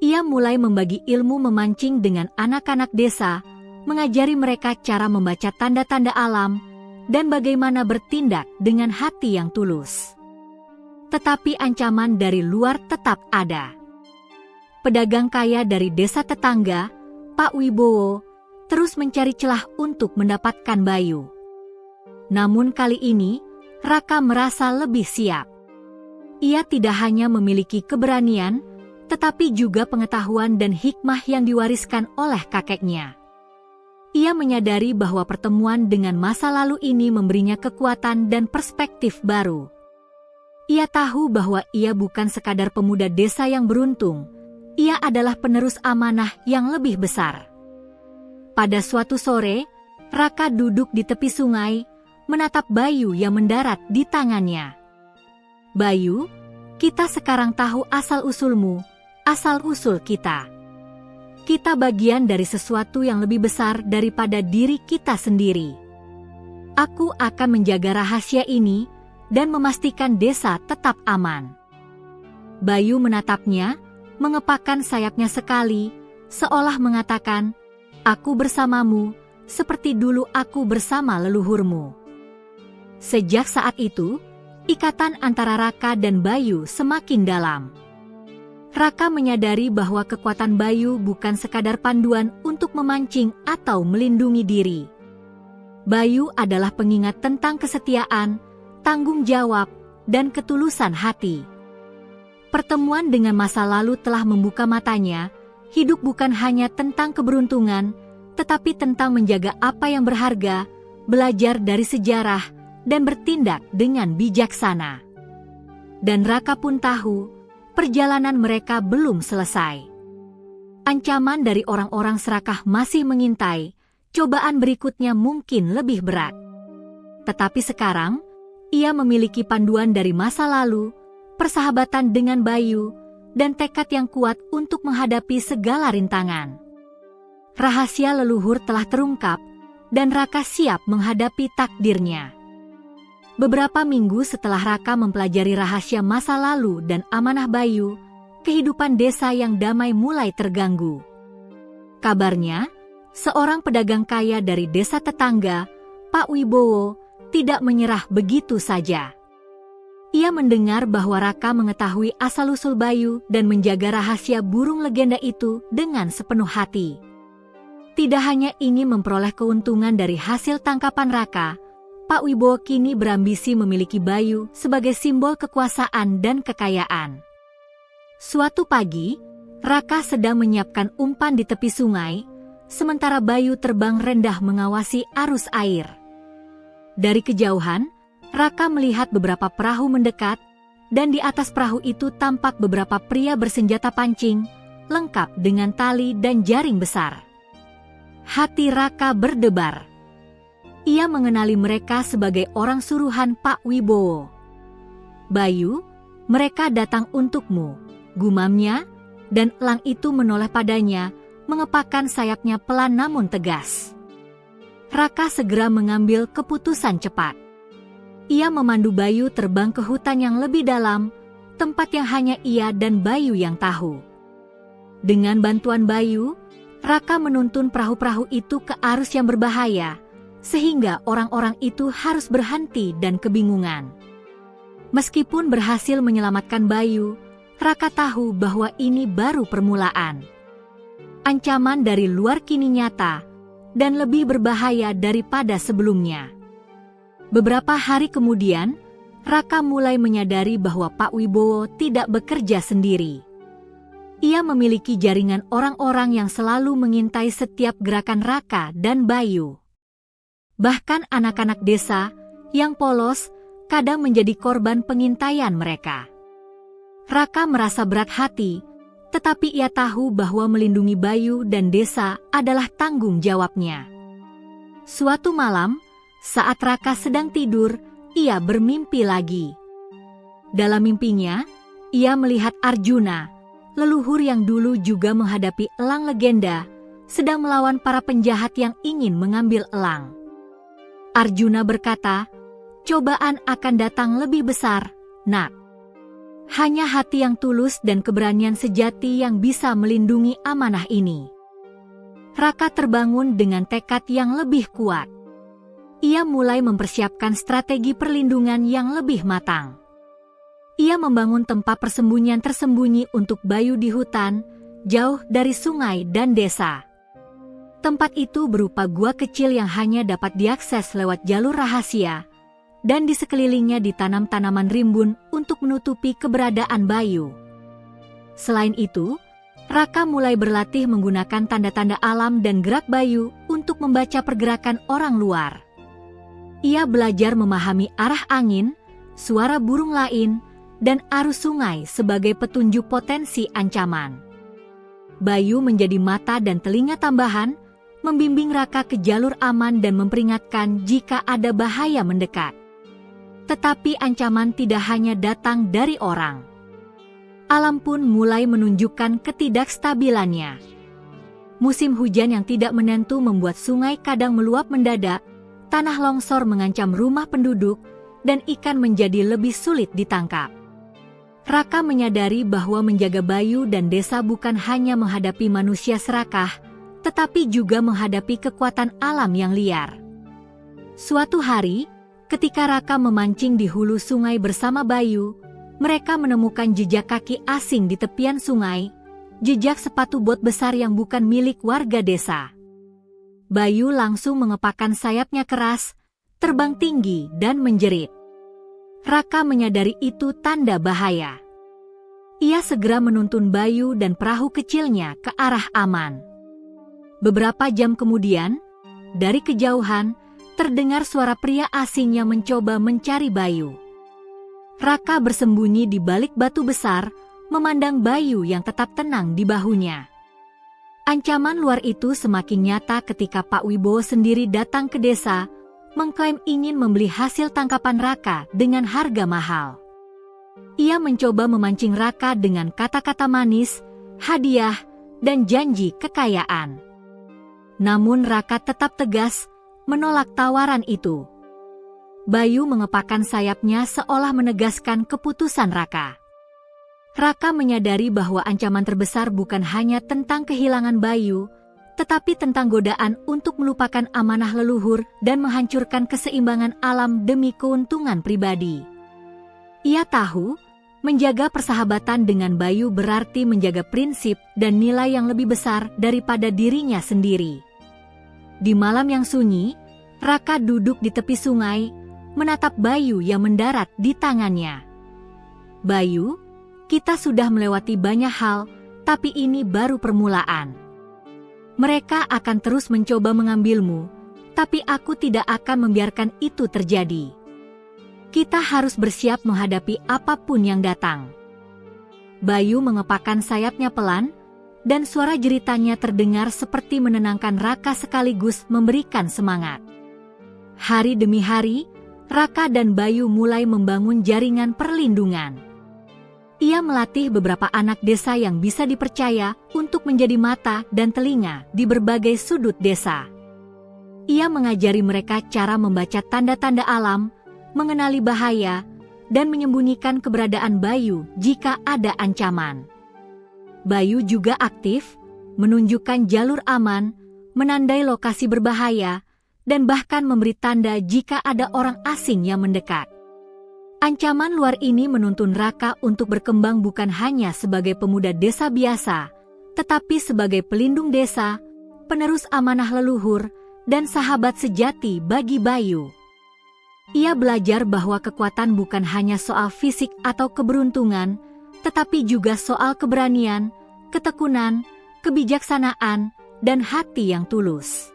Ia mulai membagi ilmu memancing dengan anak-anak desa, mengajari mereka cara membaca tanda-tanda alam, dan bagaimana bertindak dengan hati yang tulus. Tetapi ancaman dari luar tetap ada. Pedagang kaya dari desa tetangga, Pak Wibowo, terus mencari celah untuk mendapatkan Bayu. Namun kali ini, Raka merasa lebih siap. Ia tidak hanya memiliki keberanian, tetapi juga pengetahuan dan hikmah yang diwariskan oleh kakeknya. Ia menyadari bahwa pertemuan dengan masa lalu ini memberinya kekuatan dan perspektif baru. Ia tahu bahwa ia bukan sekadar pemuda desa yang beruntung, ia adalah penerus amanah yang lebih besar. Pada suatu sore, Raka duduk di tepi sungai, menatap Bayu yang mendarat di tangannya. "Bayu, kita sekarang tahu asal-usulmu, asal-usul kita. Kita bagian dari sesuatu yang lebih besar daripada diri kita sendiri. Aku akan menjaga rahasia ini dan memastikan desa tetap aman." Bayu menatapnya, mengepakkan sayapnya sekali, seolah mengatakan, "Aku bersamamu, seperti dulu aku bersama leluhurmu." Sejak saat itu, ikatan antara Raka dan Bayu semakin dalam. Raka menyadari bahwa kekuatan Bayu bukan sekadar panduan untuk memancing atau melindungi diri. Bayu adalah pengingat tentang kesetiaan, tanggung jawab, dan ketulusan hati. Pertemuan dengan masa lalu telah membuka matanya. Hidup bukan hanya tentang keberuntungan, tetapi tentang menjaga apa yang berharga, belajar dari sejarah, dan bertindak dengan bijaksana. Dan Raka pun tahu, perjalanan mereka belum selesai. Ancaman dari orang-orang serakah masih mengintai, cobaan berikutnya mungkin lebih berat. Tetapi sekarang, ia memiliki panduan dari masa lalu, persahabatan dengan Bayu, dan tekad yang kuat untuk menghadapi segala rintangan. Rahasia leluhur telah terungkap, dan Raka siap menghadapi takdirnya. Beberapa minggu setelah Raka mempelajari rahasia masa lalu dan amanah Bayu, kehidupan desa yang damai mulai terganggu. Kabarnya, seorang pedagang kaya dari desa tetangga, Pak Wibowo, tidak menyerah begitu saja. Ia mendengar bahwa Raka mengetahui asal-usul Bayu dan menjaga rahasia burung legenda itu dengan sepenuh hati. Tidak hanya ingin memperoleh keuntungan dari hasil tangkapan Raka, Pak Wibowo kini berambisi memiliki Bayu sebagai simbol kekuasaan dan kekayaan. Suatu pagi, Raka sedang menyiapkan umpan di tepi sungai, sementara Bayu terbang rendah mengawasi arus air. Dari kejauhan, Raka melihat beberapa perahu mendekat, dan di atas perahu itu tampak beberapa pria bersenjata pancing, lengkap dengan tali dan jaring besar. Hati Raka berdebar. Ia mengenali mereka sebagai orang suruhan Pak Wibowo. "Bayu, mereka datang untukmu," gumamnya, dan elang itu menoleh padanya, mengepakkan sayapnya pelan namun tegas. Raka segera mengambil keputusan cepat. Ia memandu Bayu terbang ke hutan yang lebih dalam, tempat yang hanya ia dan Bayu yang tahu. Dengan bantuan Bayu, Raka menuntun perahu-perahu itu ke arus yang berbahaya, sehingga orang-orang itu harus berhenti dan kebingungan. Meskipun berhasil menyelamatkan Bayu, Raka tahu bahwa ini baru permulaan. Ancaman dari luar kini nyata, dan lebih berbahaya daripada sebelumnya. Beberapa hari kemudian, Raka mulai menyadari bahwa Pak Wibowo tidak bekerja sendiri. Ia memiliki jaringan orang-orang yang selalu mengintai setiap gerakan Raka dan Bayu. Bahkan anak-anak desa yang polos kadang menjadi korban pengintaian mereka. Raka merasa berat hati, tetapi ia tahu bahwa melindungi Bayu dan desa adalah tanggung jawabnya. Suatu malam, saat Raka sedang tidur, ia bermimpi lagi. Dalam mimpinya, ia melihat Arjuna, leluhur yang dulu juga menghadapi elang legenda, sedang melawan para penjahat yang ingin mengambil elang. Arjuna berkata, "Cobaan akan datang lebih besar, Nak. Hanya hati yang tulus dan keberanian sejati yang bisa melindungi amanah ini." Raka terbangun dengan tekad yang lebih kuat. Ia mulai mempersiapkan strategi perlindungan yang lebih matang. Ia membangun tempat persembunyian tersembunyi untuk Bayu di hutan, jauh dari sungai dan desa. Tempat itu berupa gua kecil yang hanya dapat diakses lewat jalur rahasia, dan di sekelilingnya ditanam tanaman rimbun untuk menutupi keberadaan Bayu. Selain itu, Raka mulai berlatih menggunakan tanda-tanda alam dan gerak Bayu untuk membaca pergerakan orang luar. Ia belajar memahami arah angin, suara burung lain, dan arus sungai sebagai petunjuk potensi ancaman. Bayu menjadi mata dan telinga tambahan, membimbing Raka ke jalur aman dan memperingatkan jika ada bahaya mendekat. Tetapi ancaman tidak hanya datang dari orang. Alam pun mulai menunjukkan ketidakstabilannya. Musim hujan yang tidak menentu membuat sungai kadang meluap mendadak, tanah longsor mengancam rumah penduduk, dan ikan menjadi lebih sulit ditangkap. Raka menyadari bahwa menjaga Bayu dan desa bukan hanya menghadapi manusia serakah, tetapi juga menghadapi kekuatan alam yang liar. Suatu hari, ketika Raka memancing di hulu sungai bersama Bayu, mereka menemukan jejak kaki asing di tepian sungai, jejak sepatu bot besar yang bukan milik warga desa. Bayu langsung mengepakkan sayapnya keras, terbang tinggi dan menjerit. Raka menyadari itu tanda bahaya. Ia segera menuntun Bayu dan perahu kecilnya ke arah aman. Beberapa jam kemudian, dari kejauhan, terdengar suara pria asing yang mencoba mencari Bayu. Raka bersembunyi di balik batu besar, memandang Bayu yang tetap tenang di bahunya. Ancaman luar itu semakin nyata ketika Pak Wibowo sendiri datang ke desa, mengklaim ingin membeli hasil tangkapan Raka dengan harga mahal. Ia mencoba memancing Raka dengan kata-kata manis, hadiah, dan janji kekayaan. Namun Raka tetap tegas, menolak tawaran itu. Bayu mengepakkan sayapnya seolah menegaskan keputusan Raka. Raka menyadari bahwa ancaman terbesar bukan hanya tentang kehilangan Bayu, tetapi tentang godaan untuk melupakan amanah leluhur dan menghancurkan keseimbangan alam demi keuntungan pribadi. Ia tahu, menjaga persahabatan dengan Bayu berarti menjaga prinsip dan nilai yang lebih besar daripada dirinya sendiri. Di malam yang sunyi, Raka duduk di tepi sungai, menatap Bayu yang mendarat di tangannya. Bayu, kita sudah melewati banyak hal, tapi ini baru permulaan. Mereka akan terus mencoba mengambilmu, tapi aku tidak akan membiarkan itu terjadi. Kita harus bersiap menghadapi apapun yang datang. Bayu mengepakkan sayapnya pelan, dan suara jeritannya terdengar seperti menenangkan Raka sekaligus memberikan semangat. Hari demi hari, Raka dan Bayu mulai membangun jaringan perlindungan. Ia melatih beberapa anak desa yang bisa dipercaya untuk menjadi mata dan telinga di berbagai sudut desa. Ia mengajari mereka cara membaca tanda-tanda alam, mengenali bahaya, dan menyembunyikan keberadaan Bayu jika ada ancaman. Bayu juga aktif, menunjukkan jalur aman, menandai lokasi berbahaya, dan bahkan memberi tanda jika ada orang asing yang mendekat. Ancaman luar ini menuntun Raka untuk berkembang bukan hanya sebagai pemuda desa biasa, tetapi sebagai pelindung desa, penerus amanah leluhur, dan sahabat sejati bagi Bayu. Ia belajar bahwa kekuatan bukan hanya soal fisik atau keberuntungan, tetapi juga soal keberanian, ketekunan, kebijaksanaan, dan hati yang tulus.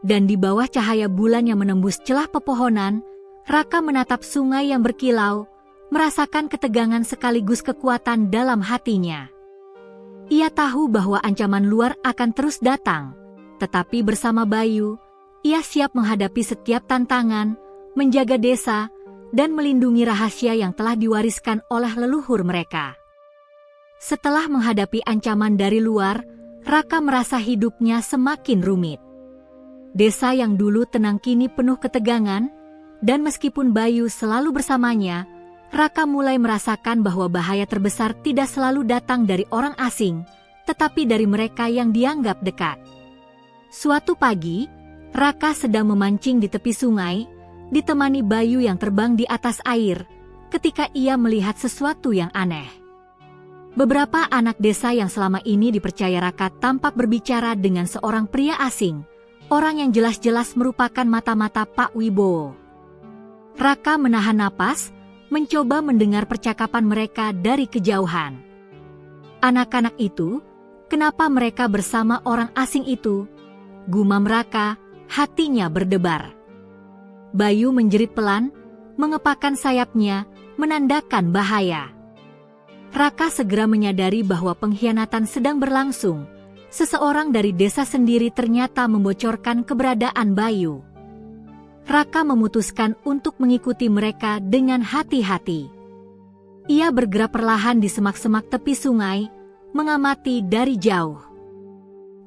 Dan di bawah cahaya bulan yang menembus celah pepohonan, Raka menatap sungai yang berkilau, merasakan ketegangan sekaligus kekuatan dalam hatinya. Ia tahu bahwa ancaman luar akan terus datang, tetapi bersama Bayu, ia siap menghadapi setiap tantangan, menjaga desa, dan melindungi rahasia yang telah diwariskan oleh leluhur mereka. Setelah menghadapi ancaman dari luar, Raka merasa hidupnya semakin rumit. Desa yang dulu tenang kini penuh ketegangan, dan meskipun Bayu selalu bersamanya, Raka mulai merasakan bahwa bahaya terbesar tidak selalu datang dari orang asing, tetapi dari mereka yang dianggap dekat. Suatu pagi, Raka sedang memancing di tepi sungai, ditemani Bayu yang terbang di atas air, ketika ia melihat sesuatu yang aneh. Beberapa anak desa yang selama ini dipercaya Raka tampak berbicara dengan seorang pria asing, orang yang jelas-jelas merupakan mata-mata Pak Wibowo. Raka menahan napas, mencoba mendengar percakapan mereka dari kejauhan. Anak-anak itu, kenapa mereka bersama orang asing itu? Gumam Raka, hatinya berdebar. Bayu menjerit pelan, mengepakkan sayapnya, menandakan bahaya. Raka segera menyadari bahwa pengkhianatan sedang berlangsung, seseorang dari desa sendiri ternyata membocorkan keberadaan Bayu. Raka memutuskan untuk mengikuti mereka dengan hati-hati. Ia bergerak perlahan di semak-semak tepi sungai, mengamati dari jauh.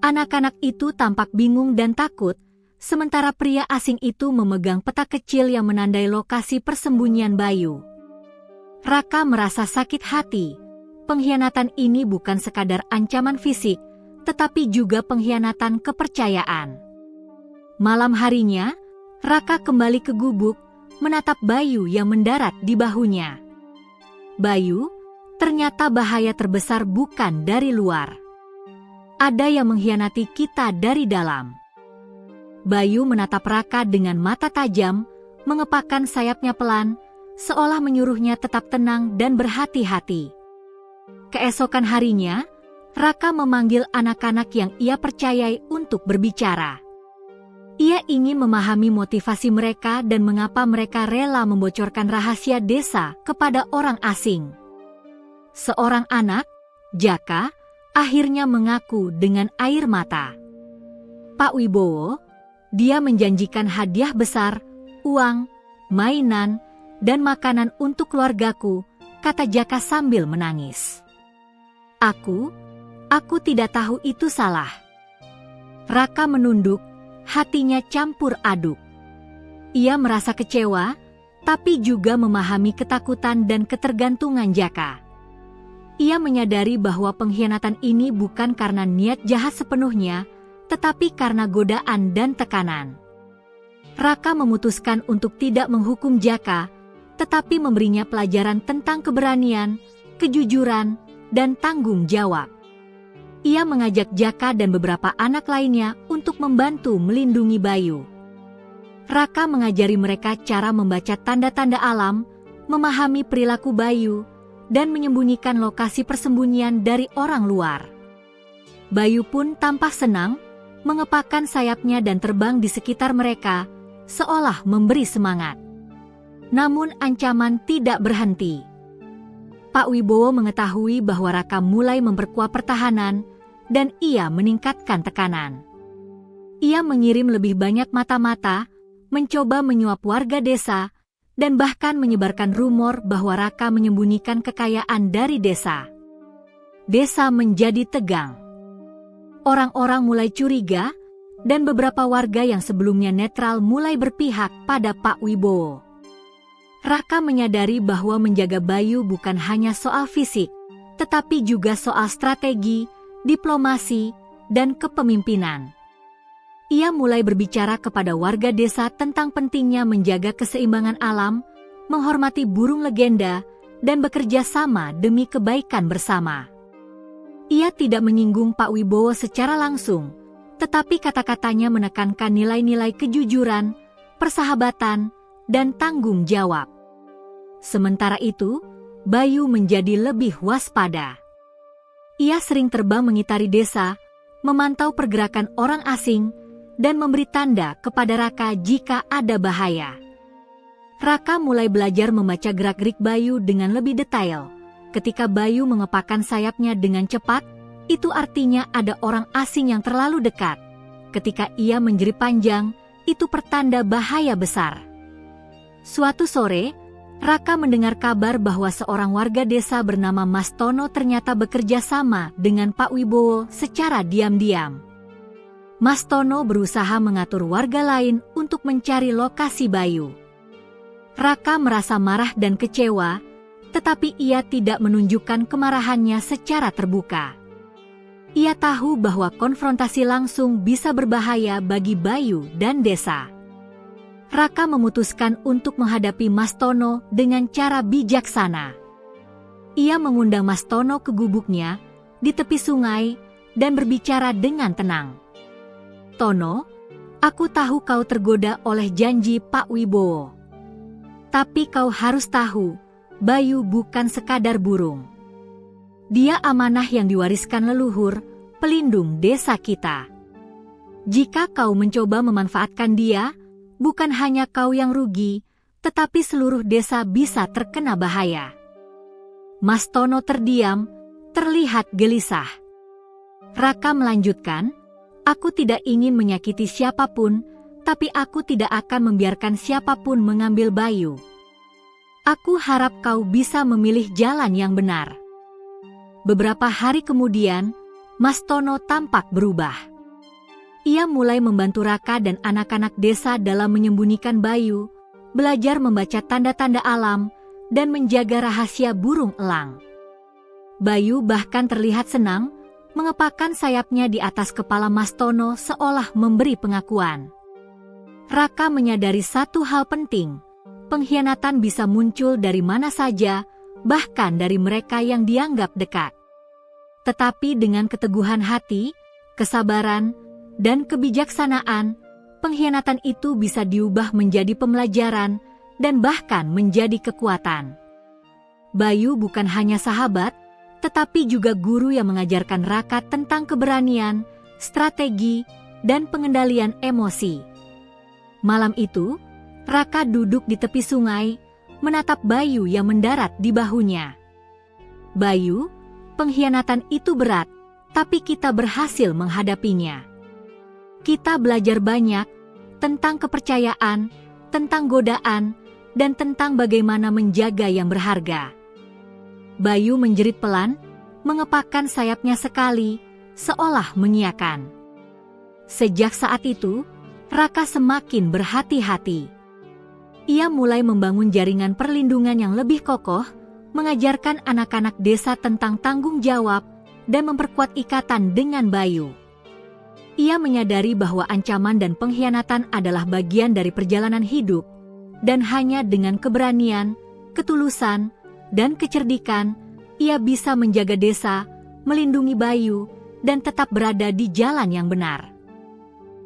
Anak-anak itu tampak bingung dan takut, sementara pria asing itu memegang peta kecil yang menandai lokasi persembunyian Bayu. Raka merasa sakit hati. Pengkhianatan ini bukan sekadar ancaman fisik, tetapi juga pengkhianatan kepercayaan. Malam harinya, Raka kembali ke gubuk, menatap Bayu yang mendarat di bahunya. Bayu, ternyata bahaya terbesar bukan dari luar. Ada yang mengkhianati kita dari dalam. Bayu menatap Raka dengan mata tajam, mengepakkan sayapnya pelan, seolah menyuruhnya tetap tenang dan berhati-hati. Keesokan harinya, Raka memanggil anak-anak yang ia percayai untuk berbicara. Ia ingin memahami motivasi mereka dan mengapa mereka rela membocorkan rahasia desa kepada orang asing. Seorang anak, Jaka, akhirnya mengaku dengan air mata. Pak Wibowo, dia menjanjikan hadiah besar, uang, mainan, dan makanan untuk keluargaku, kata Jaka sambil menangis. Aku tidak tahu itu salah. Raka menunduk, hatinya campur aduk. Ia merasa kecewa, tapi juga memahami ketakutan dan ketergantungan Jaka. Ia menyadari bahwa pengkhianatan ini bukan karena niat jahat sepenuhnya, tetapi karena godaan dan tekanan. Raka memutuskan untuk tidak menghukum Jaka, tetapi memberinya pelajaran tentang keberanian, kejujuran, dan tanggung jawab. Ia mengajak Jaka dan beberapa anak lainnya untuk membantu melindungi Bayu. Raka mengajari mereka cara membaca tanda-tanda alam, memahami perilaku Bayu, dan menyembunyikan lokasi persembunyian dari orang luar. Bayu pun tampak senang, mengepakkan sayapnya dan terbang di sekitar mereka, seolah memberi semangat. Namun ancaman tidak berhenti. Pak Wibowo mengetahui bahwa Raka mulai memperkuat pertahanan, dan ia meningkatkan tekanan. Ia mengirim lebih banyak mata-mata, mencoba menyuap warga desa, dan bahkan menyebarkan rumor bahwa Raka menyembunyikan kekayaan dari desa. Desa menjadi tegang. Orang-orang mulai curiga, dan beberapa warga yang sebelumnya netral mulai berpihak pada Pak Wibowo. Raka menyadari bahwa menjaga Bayu bukan hanya soal fisik, tetapi juga soal strategi, diplomasi, dan kepemimpinan. Ia mulai berbicara kepada warga desa tentang pentingnya menjaga keseimbangan alam, menghormati burung legenda, dan bekerja sama demi kebaikan bersama. Ia tidak menyinggung Pak Wibowo secara langsung, tetapi kata-katanya menekankan nilai-nilai kejujuran, persahabatan, dan tanggung jawab. Sementara itu, Bayu menjadi lebih waspada. Ia sering terbang mengitari desa, memantau pergerakan orang asing, dan memberi tanda kepada Raka jika ada bahaya. Raka mulai belajar membaca gerak-gerik Bayu dengan lebih detail. Ketika Bayu mengepakkan sayapnya dengan cepat, itu artinya ada orang asing yang terlalu dekat. Ketika ia menjerit panjang, itu pertanda bahaya besar. Suatu sore, Raka mendengar kabar bahwa seorang warga desa bernama Mas Tono ternyata bekerja sama dengan Pak Wibowo secara diam-diam. Mas Tono berusaha mengatur warga lain untuk mencari lokasi Bayu. Raka merasa marah dan kecewa, tetapi ia tidak menunjukkan kemarahannya secara terbuka. Ia tahu bahwa konfrontasi langsung bisa berbahaya bagi Bayu dan desa. Raka memutuskan untuk menghadapi Mas Tono dengan cara bijaksana. Ia mengundang Mas Tono ke gubuknya di tepi sungai dan berbicara dengan tenang. Tono, aku tahu kau tergoda oleh janji Pak Wibowo. Tapi kau harus tahu, Bayu bukan sekadar burung. Dia amanah yang diwariskan leluhur, pelindung desa kita. Jika kau mencoba memanfaatkan dia, bukan hanya kau yang rugi, tetapi seluruh desa bisa terkena bahaya. Mas Tono terdiam, terlihat gelisah. Raka melanjutkan, "Aku tidak ingin menyakiti siapapun, tapi aku tidak akan membiarkan siapapun mengambil Bayu. Aku harap kau bisa memilih jalan yang benar." Beberapa hari kemudian, Mas Tono tampak berubah. Ia mulai membantu Raka dan anak-anak desa dalam menyembunyikan Bayu, belajar membaca tanda-tanda alam, dan menjaga rahasia burung elang. Bayu bahkan terlihat senang, mengepakkan sayapnya di atas kepala Mas Tono seolah memberi pengakuan. Raka menyadari satu hal penting, pengkhianatan bisa muncul dari mana saja, bahkan dari mereka yang dianggap dekat. Tetapi dengan keteguhan hati, kesabaran, dan kebijaksanaan, pengkhianatan itu bisa diubah menjadi pembelajaran dan bahkan menjadi kekuatan. Bayu bukan hanya sahabat, tetapi juga guru yang mengajarkan Raka tentang keberanian, strategi, dan pengendalian emosi. Malam itu, Raka duduk di tepi sungai, menatap Bayu yang mendarat di bahunya. "Bayu, pengkhianatan itu berat, tapi kita berhasil menghadapinya. Kita belajar banyak tentang kepercayaan, tentang godaan, dan tentang bagaimana menjaga yang berharga." Bayu menjerit pelan, mengepakkan sayapnya sekali, seolah mengiyakan. Sejak saat itu, Raka semakin berhati-hati. Ia mulai membangun jaringan perlindungan yang lebih kokoh, mengajarkan anak-anak desa tentang tanggung jawab, dan memperkuat ikatan dengan Bayu. Ia menyadari bahwa ancaman dan pengkhianatan adalah bagian dari perjalanan hidup, dan hanya dengan keberanian, ketulusan, dan kecerdikan, ia bisa menjaga desa, melindungi Bayu, dan tetap berada di jalan yang benar.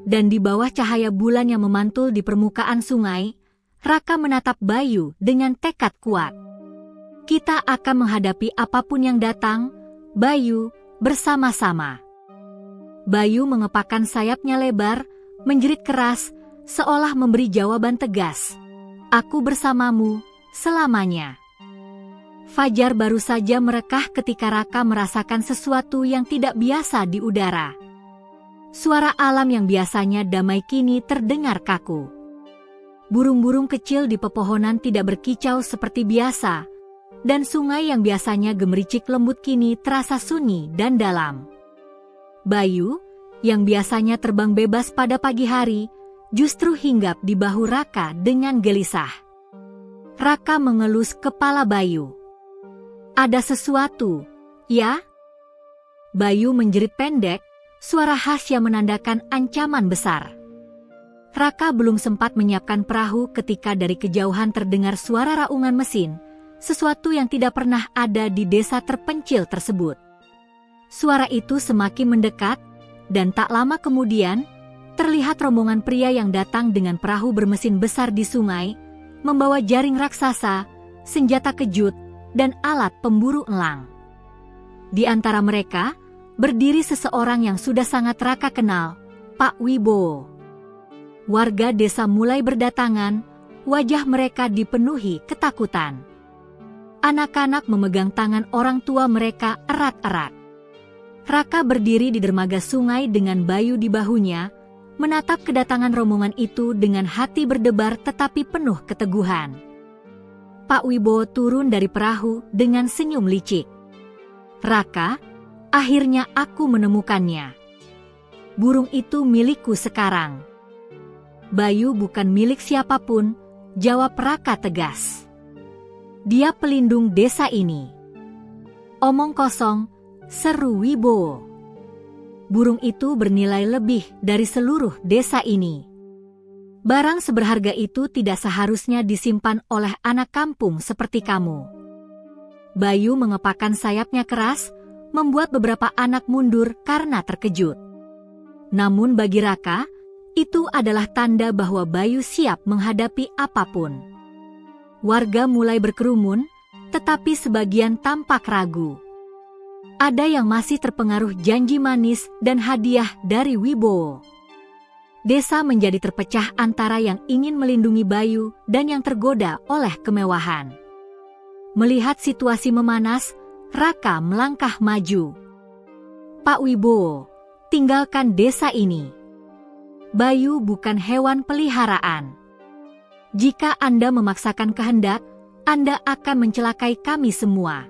Dan di bawah cahaya bulan yang memantul di permukaan sungai, Raka menatap Bayu dengan tekad kuat. "Kita akan menghadapi apapun yang datang, Bayu, bersama-sama." Bayu mengepakkan sayapnya lebar, menjerit keras, seolah memberi jawaban tegas. "Aku bersamamu, selamanya." Fajar baru saja merekah ketika Raka merasakan sesuatu yang tidak biasa di udara. Suara alam yang biasanya damai kini terdengar kaku. Burung-burung kecil di pepohonan tidak berkicau seperti biasa, dan sungai yang biasanya gemericik lembut kini terasa sunyi dan dalam. Bayu, yang biasanya terbang bebas pada pagi hari, justru hinggap di bahu Raka dengan gelisah. Raka mengelus kepala Bayu. "Ada sesuatu, ya?" Bayu menjerit pendek, suara khas yang menandakan ancaman besar. Raka belum sempat menyiapkan perahu ketika dari kejauhan terdengar suara raungan mesin, sesuatu yang tidak pernah ada di desa terpencil tersebut. Suara itu semakin mendekat, dan tak lama kemudian, terlihat rombongan pria yang datang dengan perahu bermesin besar di sungai, membawa jaring raksasa, senjata kejut, dan alat pemburu elang. Di antara mereka, berdiri seseorang yang sudah sangat Raka kenal, Pak Wibowo. Warga desa mulai berdatangan, wajah mereka dipenuhi ketakutan. Anak-anak memegang tangan orang tua mereka erat-erat. Raka berdiri di dermaga sungai dengan Bayu di bahunya, menatap kedatangan rombongan itu dengan hati berdebar tetapi penuh keteguhan. Pak Wibowo turun dari perahu dengan senyum licik. "Raka, akhirnya aku menemukannya. Burung itu milikku sekarang." "Bayu bukan milik siapapun," jawab Raka tegas. "Dia pelindung desa ini." "Omong kosong," seru Wibowo. "Burung itu bernilai lebih dari seluruh desa ini. Barang seberharga itu tidak seharusnya disimpan oleh anak kampung seperti kamu." Bayu mengepakkan sayapnya keras, membuat beberapa anak mundur karena terkejut. Namun bagi Raka, itu adalah tanda bahwa Bayu siap menghadapi apapun. Warga mulai berkerumun, tetapi sebagian tampak ragu. Ada yang masih terpengaruh janji manis dan hadiah dari Wibowo. Desa menjadi terpecah antara yang ingin melindungi Bayu dan yang tergoda oleh kemewahan. Melihat situasi memanas, Raka melangkah maju. Pak Wibowo, tinggalkan desa ini. Bayu bukan hewan peliharaan. Jika Anda memaksakan kehendak, Anda akan mencelakai kami semua.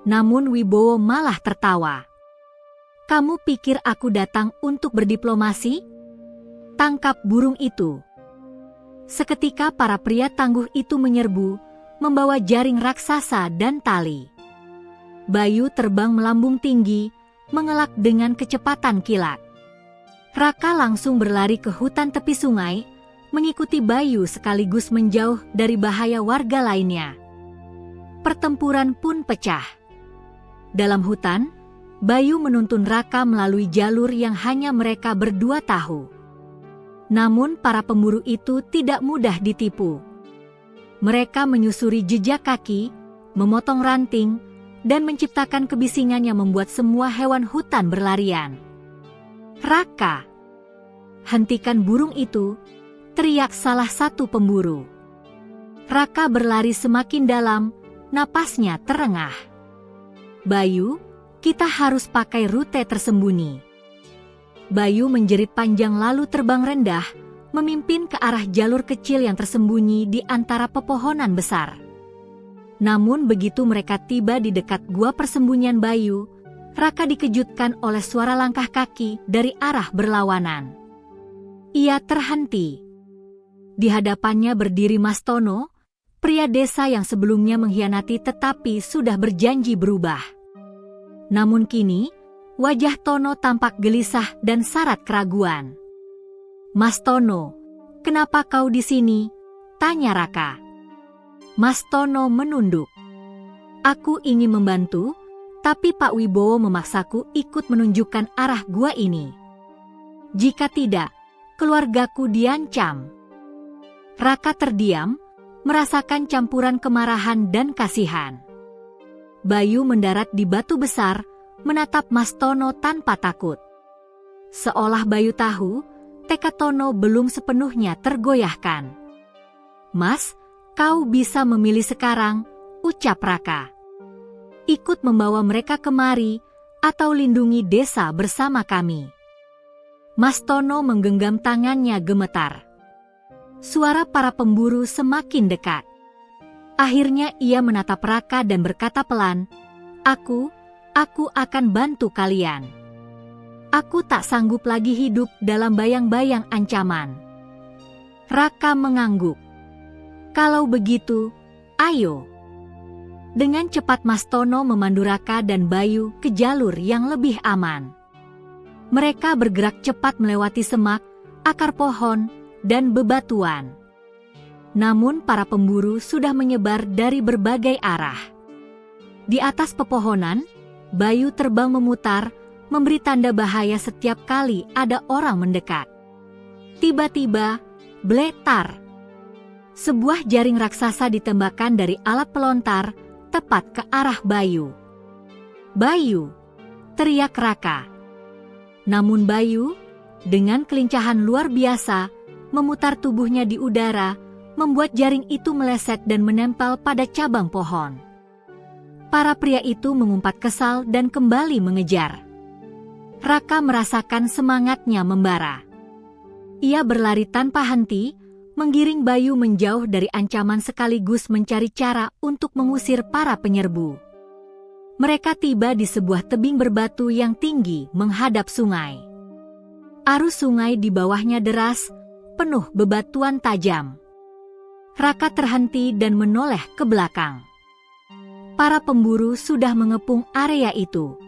Namun Wibowo malah tertawa. Kamu pikir aku datang untuk berdiplomasi? Tangkap burung itu. Seketika para pria tangguh itu menyerbu, membawa jaring raksasa dan tali. Bayu terbang melambung tinggi, mengelak dengan kecepatan kilat. Raka langsung berlari ke hutan tepi sungai, mengikuti Bayu sekaligus menjauh dari bahaya warga lainnya. Pertempuran pun pecah. Dalam hutan, Bayu menuntun Raka melalui jalur yang hanya mereka berdua tahu. Namun para pemburu itu tidak mudah ditipu. Mereka menyusuri jejak kaki, memotong ranting, dan menciptakan kebisingan yang membuat semua hewan hutan berlarian. Raka, hentikan burung itu, teriak salah satu pemburu. Raka berlari semakin dalam, napasnya terengah. Bayu, kita harus pakai rute tersembunyi. Bayu menjerit panjang lalu terbang rendah, memimpin ke arah jalur kecil yang tersembunyi di antara pepohonan besar. Namun begitu mereka tiba di dekat gua persembunyian Bayu, Raka dikejutkan oleh suara langkah kaki dari arah berlawanan. Ia terhenti. Di hadapannya berdiri Mas Tono, pria desa yang sebelumnya mengkhianati tetapi sudah berjanji berubah. Namun kini, wajah Tono tampak gelisah dan syarat keraguan. Mas Tono, kenapa kau di sini? Tanya Raka. Mas Tono menunduk. Aku ingin membantu, tapi Pak Wibowo memaksaku ikut menunjukkan arah gua ini. Jika tidak, keluargaku diancam. Raka terdiam, merasakan campuran kemarahan dan kasihan. Bayu mendarat di batu besar, menatap Mas Tono tanpa takut. Seolah Bayu tahu, tekad Tono belum sepenuhnya tergoyahkan. Mas, kau bisa memilih sekarang, ucap Raka. Ikut membawa mereka kemari, atau lindungi desa bersama kami. Mas Tono menggenggam tangannya gemetar. Suara para pemburu semakin dekat. Akhirnya ia menatap Raka dan berkata pelan, Aku akan bantu kalian. Aku tak sanggup lagi hidup dalam bayang-bayang ancaman. Raka mengangguk. Kalau begitu, ayo. Dengan cepat Mas Tono memandu Raka dan Bayu ke jalur yang lebih aman. Mereka bergerak cepat melewati semak, akar pohon, dan bebatuan. Namun para pemburu sudah menyebar dari berbagai arah. Di atas pepohonan, Bayu terbang memutar, memberi tanda bahaya setiap kali ada orang mendekat. Tiba-tiba, bletar. Sebuah jaring raksasa ditembakkan dari alat pelontar, tepat ke arah Bayu. Bayu, teriak Raka. Namun Bayu, dengan kelincahan luar biasa, memutar tubuhnya di udara, membuat jaring itu meleset dan menempel pada cabang pohon. Para pria itu mengumpat kesal dan kembali mengejar. Raka merasakan semangatnya membara. Ia berlari tanpa henti, menggiring Bayu menjauh dari ancaman sekaligus mencari cara untuk mengusir para penyerbu. Mereka tiba di sebuah tebing berbatu yang tinggi menghadap sungai. Arus sungai di bawahnya deras, penuh bebatuan tajam. Raka terhenti dan menoleh ke belakang. Para pemburu sudah mengepung area itu.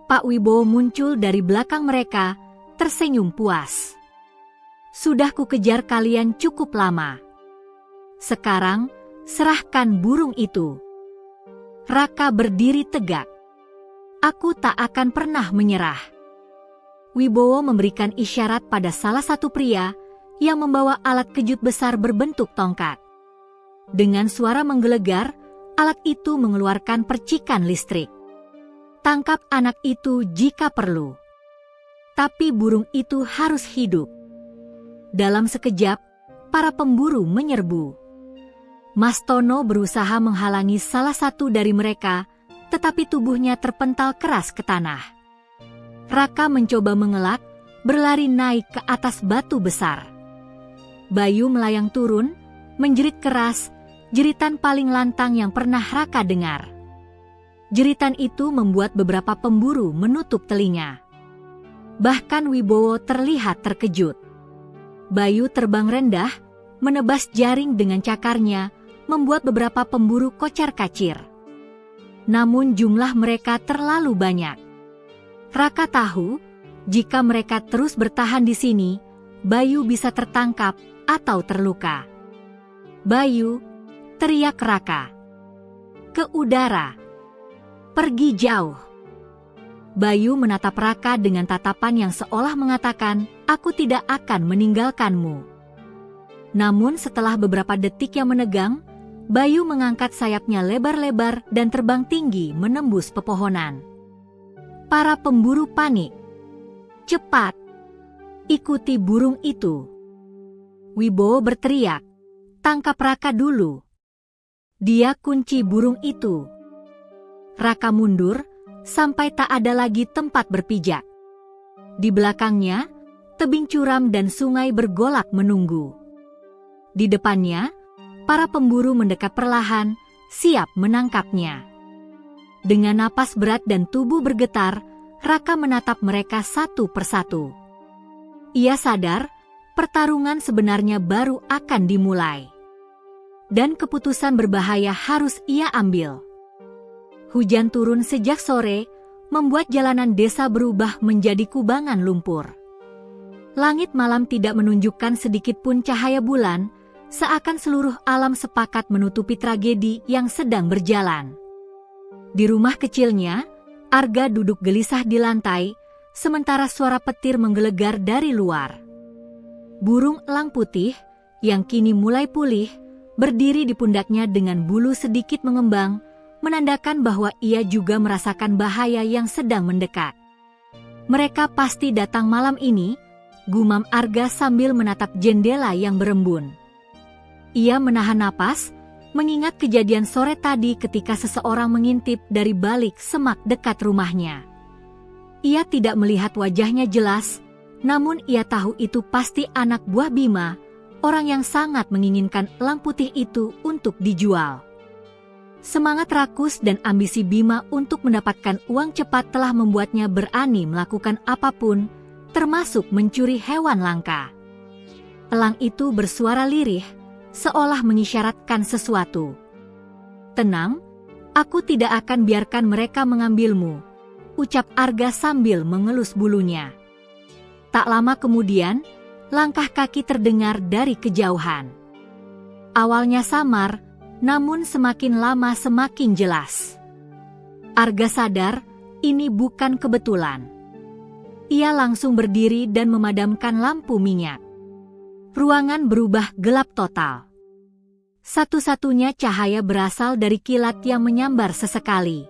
Pak Wibowo muncul dari belakang mereka, tersenyum puas. Sudah kukejar kalian cukup lama. Sekarang, serahkan burung itu. Raka berdiri tegak. Aku tak akan pernah menyerah. Wibowo memberikan isyarat pada salah satu pria yang membawa alat kejut besar berbentuk tongkat. Dengan suara menggelegar, alat itu mengeluarkan percikan listrik. Tangkap anak itu jika perlu. Tapi burung itu harus hidup. Dalam sekejap, para pemburu menyerbu. Mas Tono berusaha menghalangi salah satu dari mereka, tetapi tubuhnya terpental keras ke tanah. Raka mencoba mengelak, berlari naik ke atas batu besar. Bayu melayang turun, menjerit keras, jeritan paling lantang yang pernah Raka dengar. Jeritan itu membuat beberapa pemburu menutup telinga. Bahkan Wibowo terlihat terkejut. Bayu terbang rendah, menebas jaring dengan cakarnya, membuat beberapa pemburu kocar-kacir. Namun jumlah mereka terlalu banyak. Raka tahu, jika mereka terus bertahan di sini, Bayu bisa tertangkap atau terluka. "Bayu!" teriak Raka. "Ke udara! Pergi jauh!" Bayu menatap Raka dengan tatapan yang seolah mengatakan, "Aku tidak akan meninggalkanmu." Namun setelah beberapa detik yang menegang, Bayu mengangkat sayapnya lebar-lebar dan terbang tinggi menembus pepohonan. Para pemburu panik. "Cepat! Ikuti burung itu!" Wibowo berteriak, "Tangkap Raka dulu! Dia kunci burung itu!" Raka mundur, sampai tak ada lagi tempat berpijak. Di belakangnya, tebing curam dan sungai bergolak menunggu. Di depannya, para pemburu mendekat perlahan, siap menangkapnya. Dengan napas berat dan tubuh bergetar, Raka menatap mereka satu persatu. Ia sadar, pertarungan sebenarnya baru akan dimulai. Dan keputusan berbahaya harus ia ambil. Hujan turun sejak sore, membuat jalanan desa berubah menjadi kubangan lumpur. Langit malam tidak menunjukkan sedikit pun cahaya bulan, seakan seluruh alam sepakat menutupi tragedi yang sedang berjalan. Di rumah kecilnya, Arga duduk gelisah di lantai, sementara suara petir menggelegar dari luar. Burung elang putih, yang kini mulai pulih, berdiri di pundaknya dengan bulu sedikit mengembang, menandakan bahwa ia juga merasakan bahaya yang sedang mendekat. "Mereka pasti datang malam ini," gumam Arga sambil menatap jendela yang berembun. Ia menahan napas, mengingat kejadian sore tadi ketika seseorang mengintip dari balik semak dekat rumahnya. Ia tidak melihat wajahnya jelas, namun ia tahu itu pasti anak buah Bima, orang yang sangat menginginkan elang putih itu untuk dijual. Semangat rakus dan ambisi Bima untuk mendapatkan uang cepat telah membuatnya berani melakukan apapun, termasuk mencuri hewan langka. Elang itu bersuara lirih, seolah mengisyaratkan sesuatu. "Tenang, aku tidak akan biarkan mereka mengambilmu," ucap Arga sambil mengelus bulunya. Tak lama kemudian, langkah kaki terdengar dari kejauhan. Awalnya samar, namun semakin lama semakin jelas. Arga sadar, ini bukan kebetulan. Ia langsung berdiri dan memadamkan lampu minyak. Ruangan berubah gelap total. Satu-satunya cahaya berasal dari kilat yang menyambar sesekali.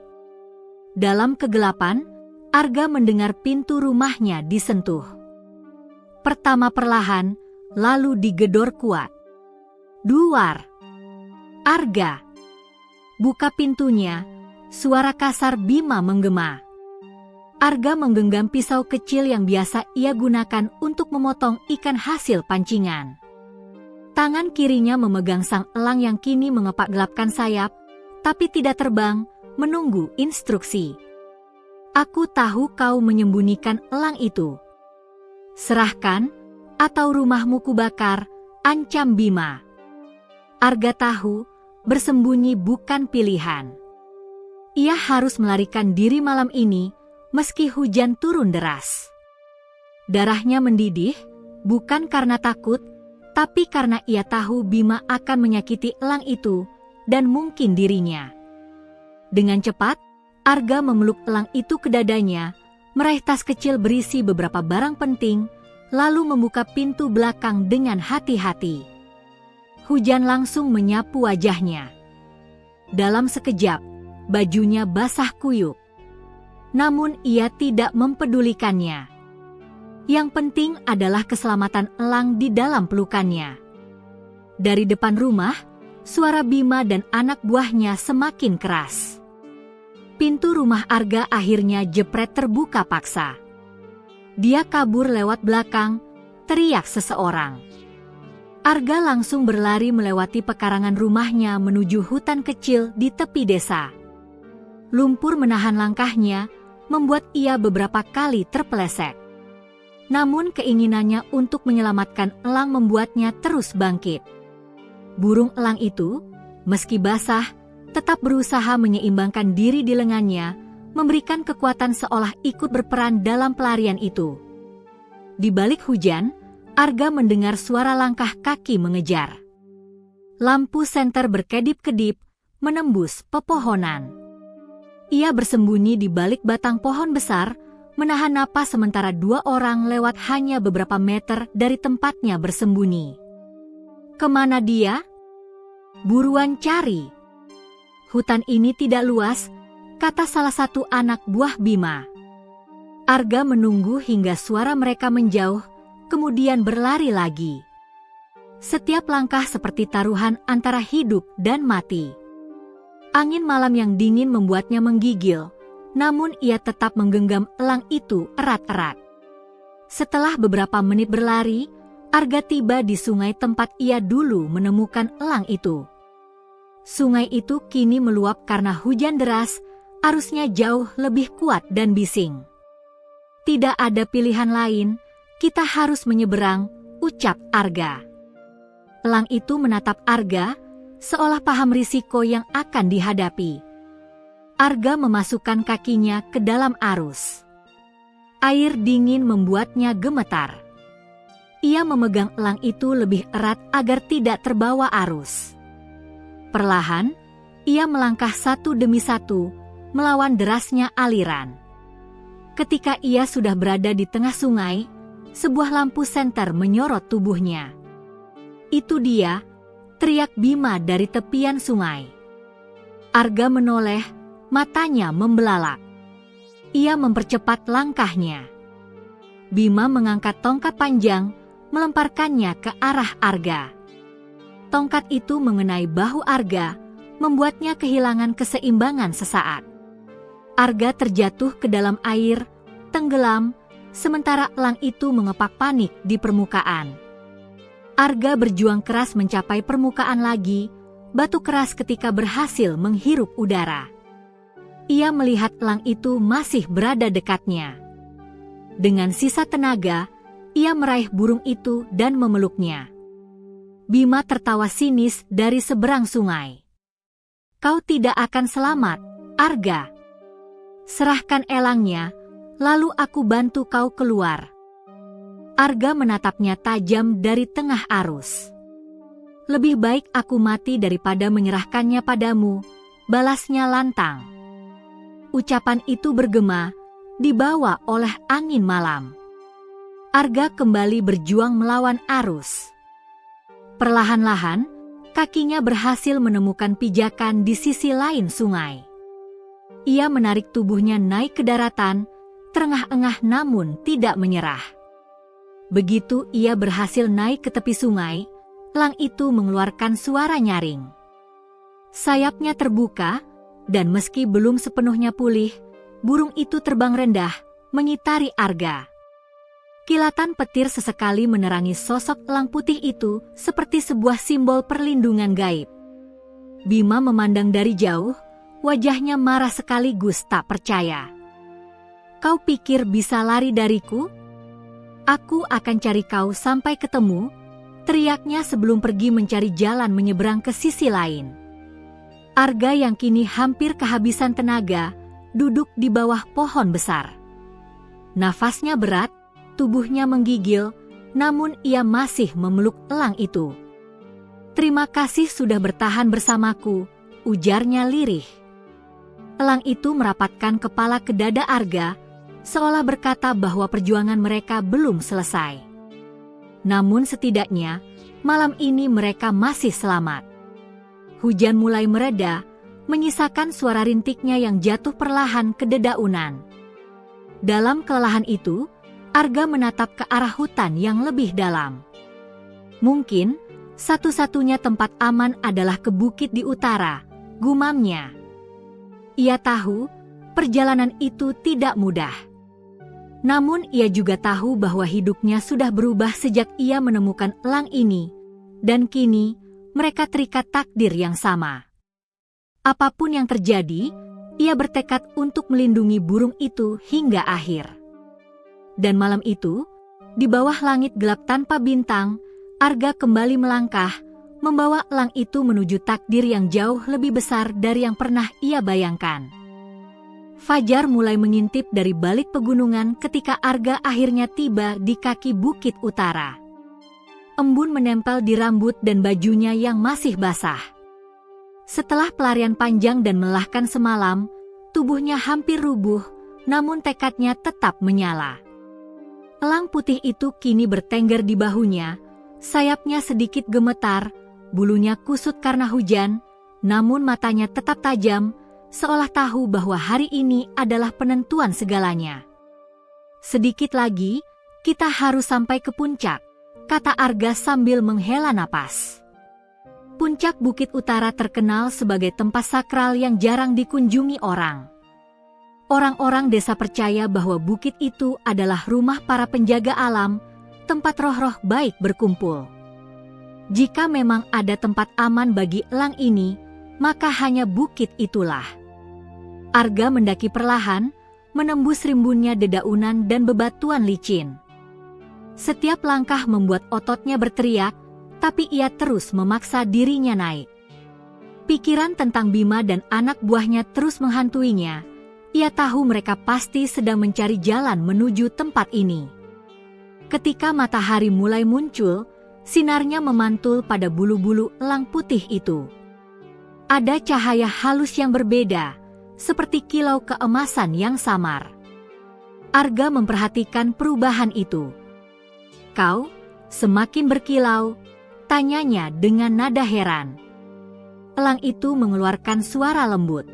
Dalam kegelapan, Arga mendengar pintu rumahnya disentuh. Pertama perlahan, lalu digedor kuat. "Duar! Arga! Buka pintunya!" Suara kasar Bima menggema. Arga menggenggam pisau kecil yang biasa ia gunakan untuk memotong ikan hasil pancingan. Tangan kirinya memegang sang elang yang kini mengepak-gelapkan sayap, tapi tidak terbang, menunggu instruksi. "Aku tahu kau menyembunyikan elang itu. Serahkan, atau rumahmu kubakar," ancam Bima. Arga tahu, bersembunyi bukan pilihan. Ia harus melarikan diri malam ini, meski hujan turun deras. Darahnya mendidih, bukan karena takut, tapi karena ia tahu Bima akan menyakiti elang itu, dan mungkin dirinya. Dengan cepat, Arga memeluk elang itu ke dadanya, meraih tas kecil berisi beberapa barang penting, lalu membuka pintu belakang dengan hati-hati. Hujan langsung menyapu wajahnya. Dalam sekejap, bajunya basah kuyup. Namun ia tidak mempedulikannya. Yang penting adalah keselamatan elang di dalam pelukannya. Dari depan rumah, suara Bima dan anak buahnya semakin keras. Pintu rumah Arga akhirnya jepret terbuka paksa. Dia kabur lewat belakang, teriak seseorang. Arga langsung berlari melewati pekarangan rumahnya menuju hutan kecil di tepi desa. Lumpur menahan langkahnya, membuat ia beberapa kali terpeleset. Namun keinginannya untuk menyelamatkan elang membuatnya terus bangkit. Burung elang itu, meski basah, tetap berusaha menyeimbangkan diri di lengannya, memberikan kekuatan seolah ikut berperan dalam pelarian itu. Di balik hujan, Arga mendengar suara langkah kaki mengejar. Lampu senter berkedip-kedip, menembus pepohonan. Ia bersembunyi di balik batang pohon besar, menahan napas sementara dua orang lewat hanya beberapa meter dari tempatnya bersembunyi. Kemana dia? Buruan cari. Hutan ini tidak luas, kata salah satu anak buah Bima. Arga menunggu hingga suara mereka menjauh, kemudian berlari lagi. Setiap langkah seperti taruhan antara hidup dan mati. Angin malam yang dingin membuatnya menggigil, namun ia tetap menggenggam elang itu erat-erat. Setelah beberapa menit berlari, Arga tiba di sungai tempat ia dulu menemukan elang itu. Sungai itu kini meluap karena hujan deras, arusnya jauh lebih kuat dan bising. Tidak ada pilihan lain, kita harus menyeberang, ucap Arga. Elang itu menatap Arga, seolah paham risiko yang akan dihadapi. Arga memasukkan kakinya ke dalam arus. Air dingin membuatnya gemetar. Ia memegang elang itu lebih erat agar tidak terbawa arus. Perlahan, ia melangkah satu demi satu, melawan derasnya aliran. Ketika ia sudah berada di tengah sungai, sebuah lampu senter menyorot tubuhnya. Itu dia, teriak Bima dari tepian sungai. Arga menoleh, matanya membelalak. Ia mempercepat langkahnya. Bima mengangkat tongkat panjang, melemparkannya ke arah Arga. Tongkat itu mengenai bahu Arga, membuatnya kehilangan keseimbangan sesaat. Arga terjatuh ke dalam air, tenggelam, sementara elang itu mengepak panik di permukaan. Arga berjuang keras mencapai permukaan lagi, batu keras ketika berhasil menghirup udara. Ia melihat elang itu masih berada dekatnya. Dengan sisa tenaga, ia meraih burung itu dan memeluknya. Bima tertawa sinis dari seberang sungai. Kau tidak akan selamat, Arga. Serahkan elangnya, lalu aku bantu kau keluar. Arga menatapnya tajam dari tengah arus. Lebih baik aku mati daripada menyerahkannya padamu, balasnya lantang. Ucapan itu bergema, dibawa oleh angin malam. Arga kembali berjuang melawan arus. Perlahan-lahan, kakinya berhasil menemukan pijakan di sisi lain sungai. Ia menarik tubuhnya naik ke daratan, terengah-engah namun tidak menyerah. Begitu ia berhasil naik ke tepi sungai, elang itu mengeluarkan suara nyaring. Sayapnya terbuka, dan meski belum sepenuhnya pulih, burung itu terbang rendah, mengitari Arga. Kilatan petir sesekali menerangi sosok elang putih itu seperti sebuah simbol perlindungan gaib. Bima memandang dari jauh, wajahnya marah sekaligus tak percaya. Kau pikir bisa lari dariku? Aku akan cari kau sampai ketemu, teriaknya sebelum pergi mencari jalan menyeberang ke sisi lain. Arga yang kini hampir kehabisan tenaga, duduk di bawah pohon besar. Nafasnya berat, tubuhnya menggigil, namun ia masih memeluk elang itu. Terima kasih sudah bertahan bersamaku, ujarnya lirih. Elang itu merapatkan kepala ke dada Arga, seolah berkata bahwa perjuangan mereka belum selesai. Namun setidaknya, malam ini mereka masih selamat. Hujan mulai mereda, menyisakan suara rintiknya yang jatuh perlahan ke dedaunan. Dalam kelelahan itu, Arga menatap ke arah hutan yang lebih dalam. Mungkin, satu-satunya tempat aman adalah ke bukit di utara, gumamnya. Ia tahu, perjalanan itu tidak mudah. Namun ia juga tahu bahwa hidupnya sudah berubah sejak ia menemukan elang ini, dan kini mereka terikat takdir yang sama. Apapun yang terjadi, ia bertekad untuk melindungi burung itu hingga akhir. Dan malam itu, di bawah langit gelap tanpa bintang, Arga kembali melangkah, membawa elang itu menuju takdir yang jauh lebih besar dari yang pernah ia bayangkan. Fajar mulai mengintip dari balik pegunungan ketika Arga akhirnya tiba di kaki bukit utara. Embun menempel di rambut dan bajunya yang masih basah. Setelah pelarian panjang dan melelahkan semalam, tubuhnya hampir rubuh, namun tekadnya tetap menyala. Elang putih itu kini bertengger di bahunya, sayapnya sedikit gemetar, bulunya kusut karena hujan, namun matanya tetap tajam, seolah tahu bahwa hari ini adalah penentuan segalanya. Sedikit lagi, kita harus sampai ke puncak, kata Arga sambil menghela napas. Puncak Bukit Utara terkenal sebagai tempat sakral yang jarang dikunjungi orang. Orang-orang desa percaya bahwa bukit itu adalah rumah para penjaga alam, tempat roh-roh baik berkumpul. Jika memang ada tempat aman bagi elang ini, maka hanya bukit itulah. Arga mendaki perlahan, menembus rimbunnya dedaunan dan bebatuan licin. Setiap langkah membuat ototnya berteriak, tapi ia terus memaksa dirinya naik. Pikiran tentang Bima dan anak buahnya terus menghantuinya. Ia tahu mereka pasti sedang mencari jalan menuju tempat ini. Ketika matahari mulai muncul, sinarnya memantul pada bulu-bulu elang putih itu. Ada cahaya halus yang berbeda, seperti kilau keemasan yang samar. Arga memperhatikan perubahan itu. "Kau semakin berkilau?" tanyanya dengan nada heran. Elang itu mengeluarkan suara lembut.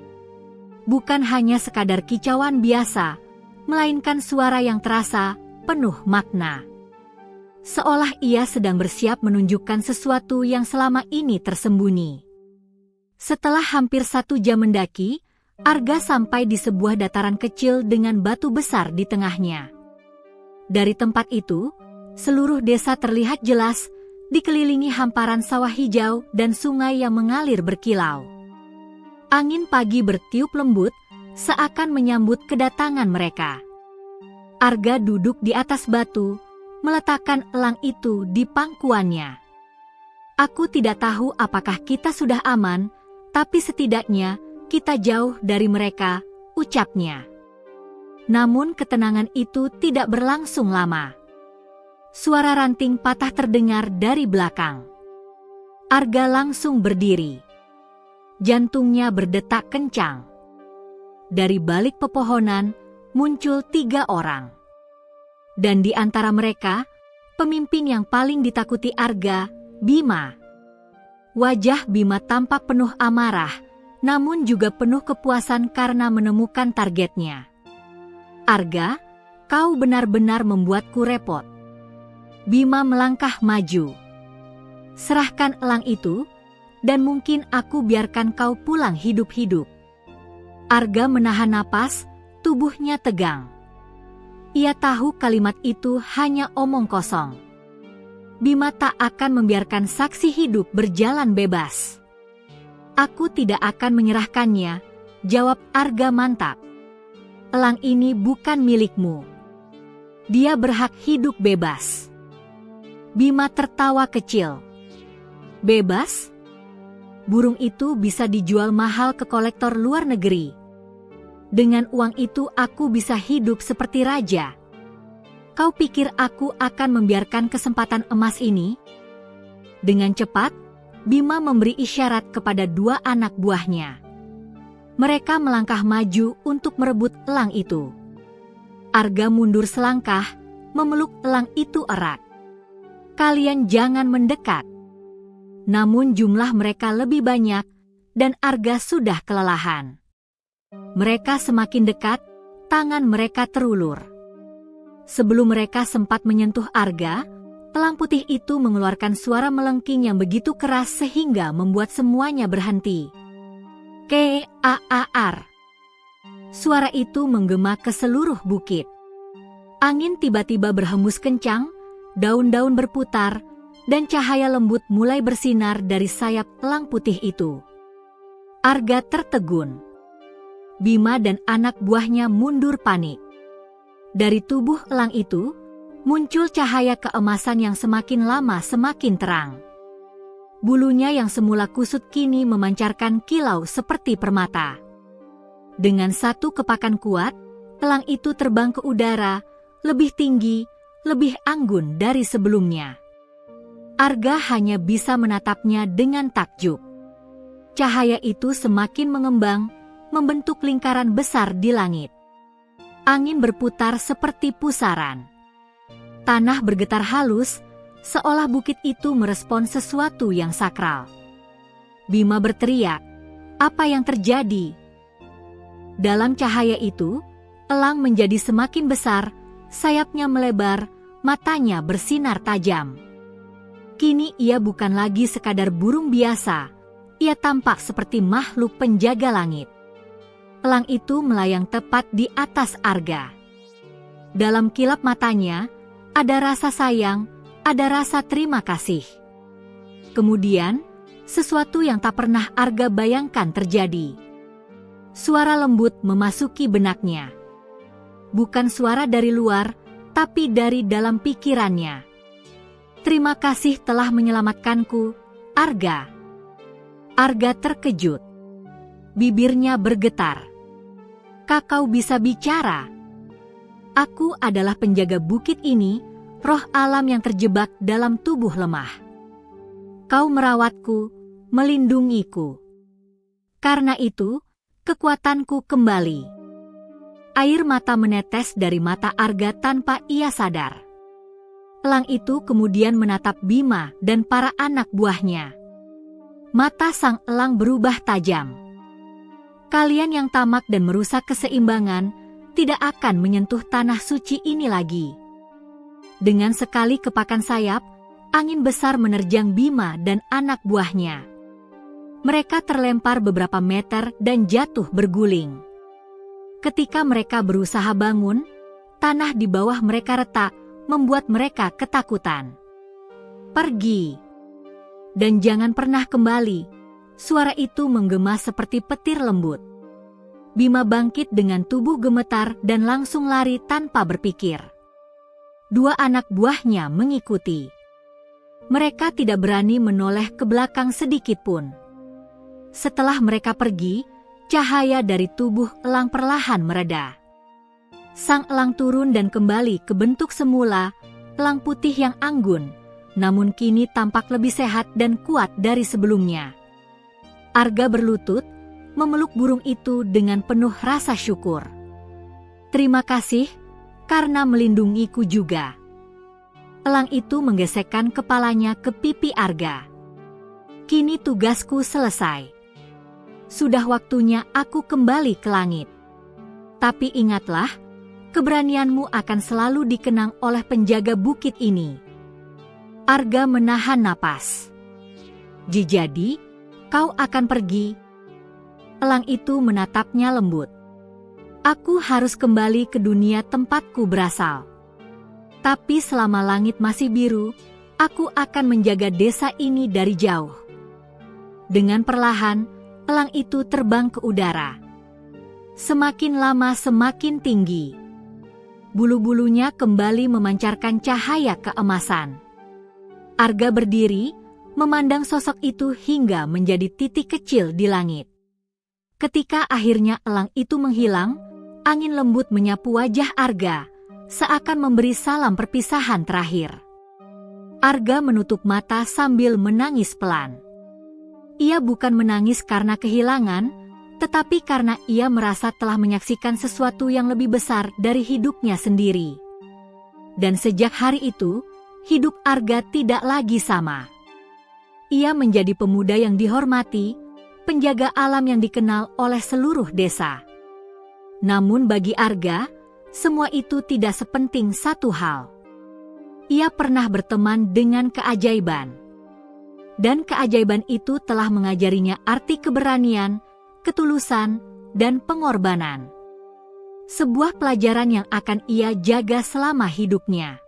Bukan hanya sekadar kicauan biasa, melainkan suara yang terasa penuh makna. Seolah ia sedang bersiap menunjukkan sesuatu yang selama ini tersembunyi. Setelah hampir 1 jam mendaki, Arga sampai di sebuah dataran kecil dengan batu besar di tengahnya. Dari tempat itu, seluruh desa terlihat jelas, dikelilingi hamparan sawah hijau dan sungai yang mengalir berkilau. Angin pagi bertiup lembut, seakan menyambut kedatangan mereka. Arga duduk di atas batu, meletakkan elang itu di pangkuannya. "Aku tidak tahu apakah kita sudah aman, tapi setidaknya kita jauh dari mereka," ucapnya. Namun ketenangan itu tidak berlangsung lama. Suara ranting patah terdengar dari belakang. Arga langsung berdiri. Jantungnya berdetak kencang. Dari balik pepohonan muncul 3 orang. Dan di antara mereka, pemimpin yang paling ditakuti Arga, Bima. Wajah Bima tampak penuh amarah, namun juga penuh kepuasan karena menemukan targetnya. "Arga, kau benar-benar membuatku repot." Bima melangkah maju. "Serahkan elang itu, dan mungkin aku biarkan kau pulang hidup-hidup." Arga menahan napas, tubuhnya tegang. Ia tahu kalimat itu hanya omong kosong. Bima tak akan membiarkan saksi hidup berjalan bebas. "Aku tidak akan menyerahkannya," jawab Arga mantap. "Elang ini bukan milikmu. Dia berhak hidup bebas." Bima tertawa kecil. "Bebas? Burung itu bisa dijual mahal ke kolektor luar negeri. Dengan uang itu aku bisa hidup seperti raja. Kau pikir aku akan membiarkan kesempatan emas ini?" Dengan cepat, Bima memberi isyarat kepada 2 anak buahnya. Mereka melangkah maju untuk merebut elang itu. Arga mundur selangkah, memeluk elang itu erat. "Kalian jangan mendekat." Namun jumlah mereka lebih banyak, dan Arga sudah kelelahan. Mereka semakin dekat, tangan mereka terulur. Sebelum mereka sempat menyentuh Arga, elang putih itu mengeluarkan suara melengking yang begitu keras sehingga membuat semuanya berhenti. "K-A-A-R." Suara itu menggema ke seluruh bukit. Angin tiba-tiba berhembus kencang, daun-daun berputar, dan cahaya lembut mulai bersinar dari sayap elang putih itu. Arga tertegun. Bima dan anak buahnya mundur panik. Dari tubuh elang itu, muncul cahaya keemasan yang semakin lama semakin terang. Bulunya yang semula kusut kini memancarkan kilau seperti permata. Dengan satu kepakan kuat, elang itu terbang ke udara, lebih tinggi, lebih anggun dari sebelumnya. Arga hanya bisa menatapnya dengan takjub. Cahaya itu semakin mengembang, membentuk lingkaran besar di langit. Angin berputar seperti pusaran. Tanah bergetar halus, seolah bukit itu merespon sesuatu yang sakral. Bima berteriak, "Apa yang terjadi?" Dalam cahaya itu, elang menjadi semakin besar, sayapnya melebar, matanya bersinar tajam. Kini ia bukan lagi sekadar burung biasa, ia tampak seperti makhluk penjaga langit. Elang itu melayang tepat di atas Arga. Dalam kilap matanya, ada rasa sayang, ada rasa terima kasih. Kemudian, sesuatu yang tak pernah Arga bayangkan terjadi. Suara lembut memasuki benaknya. Bukan suara dari luar, tapi dari dalam pikirannya. "Terima kasih telah menyelamatkanku, Arga." Arga terkejut. Bibirnya bergetar. "Kau bisa bicara?" "Aku adalah penjaga bukit ini, roh alam yang terjebak dalam tubuh lemah. Kau merawatku, melindungiku. Karena itu, kekuatanku kembali." Air mata menetes dari mata Arga tanpa ia sadar. Elang itu kemudian menatap Bima dan para anak buahnya. Mata sang elang berubah tajam. "Kalian yang tamak dan merusak keseimbangan tidak akan menyentuh tanah suci ini lagi." Dengan sekali kepakan sayap, angin besar menerjang Bima dan anak buahnya. Mereka terlempar beberapa meter dan jatuh berguling. Ketika mereka berusaha bangun, tanah di bawah mereka retak, membuat mereka ketakutan. "Pergi, dan jangan pernah kembali," suara itu menggema seperti petir lembut. Bima bangkit dengan tubuh gemetar dan langsung lari tanpa berpikir. Dua anak buahnya mengikuti. Mereka tidak berani menoleh ke belakang sedikit pun. Setelah mereka pergi, cahaya dari tubuh elang perlahan mereda. Sang elang turun dan kembali ke bentuk semula, elang putih yang anggun, namun kini tampak lebih sehat dan kuat dari sebelumnya. Arga berlutut, memeluk burung itu dengan penuh rasa syukur. "Terima kasih, karena melindungiku juga." Elang itu menggesekkan kepalanya ke pipi Arga. "Kini tugasku selesai. Sudah waktunya aku kembali ke langit. Tapi ingatlah, keberanianmu akan selalu dikenang oleh penjaga bukit ini." Arga menahan napas. "Jadi, kau akan pergi?" Elang itu menatapnya lembut. "Aku harus kembali ke dunia tempatku berasal. Tapi selama langit masih biru, aku akan menjaga desa ini dari jauh." Dengan perlahan, elang itu terbang ke udara. Semakin lama semakin tinggi. Bulu-bulunya kembali memancarkan cahaya keemasan. Arga berdiri, memandang sosok itu hingga menjadi titik kecil di langit. Ketika akhirnya elang itu menghilang, angin lembut menyapu wajah Arga, seakan memberi salam perpisahan terakhir. Arga menutup mata sambil menangis pelan. Ia bukan menangis karena kehilangan, tetapi karena ia merasa telah menyaksikan sesuatu yang lebih besar dari hidupnya sendiri. Dan sejak hari itu, hidup Arga tidak lagi sama. Ia menjadi pemuda yang dihormati, penjaga alam yang dikenal oleh seluruh desa. Namun bagi Arga, semua itu tidak sepenting satu hal. Ia pernah berteman dengan keajaiban. Dan keajaiban itu telah mengajarinya arti keberanian, ketulusan, dan pengorbanan. sebuah pelajaran yang akan ia jaga selama hidupnya.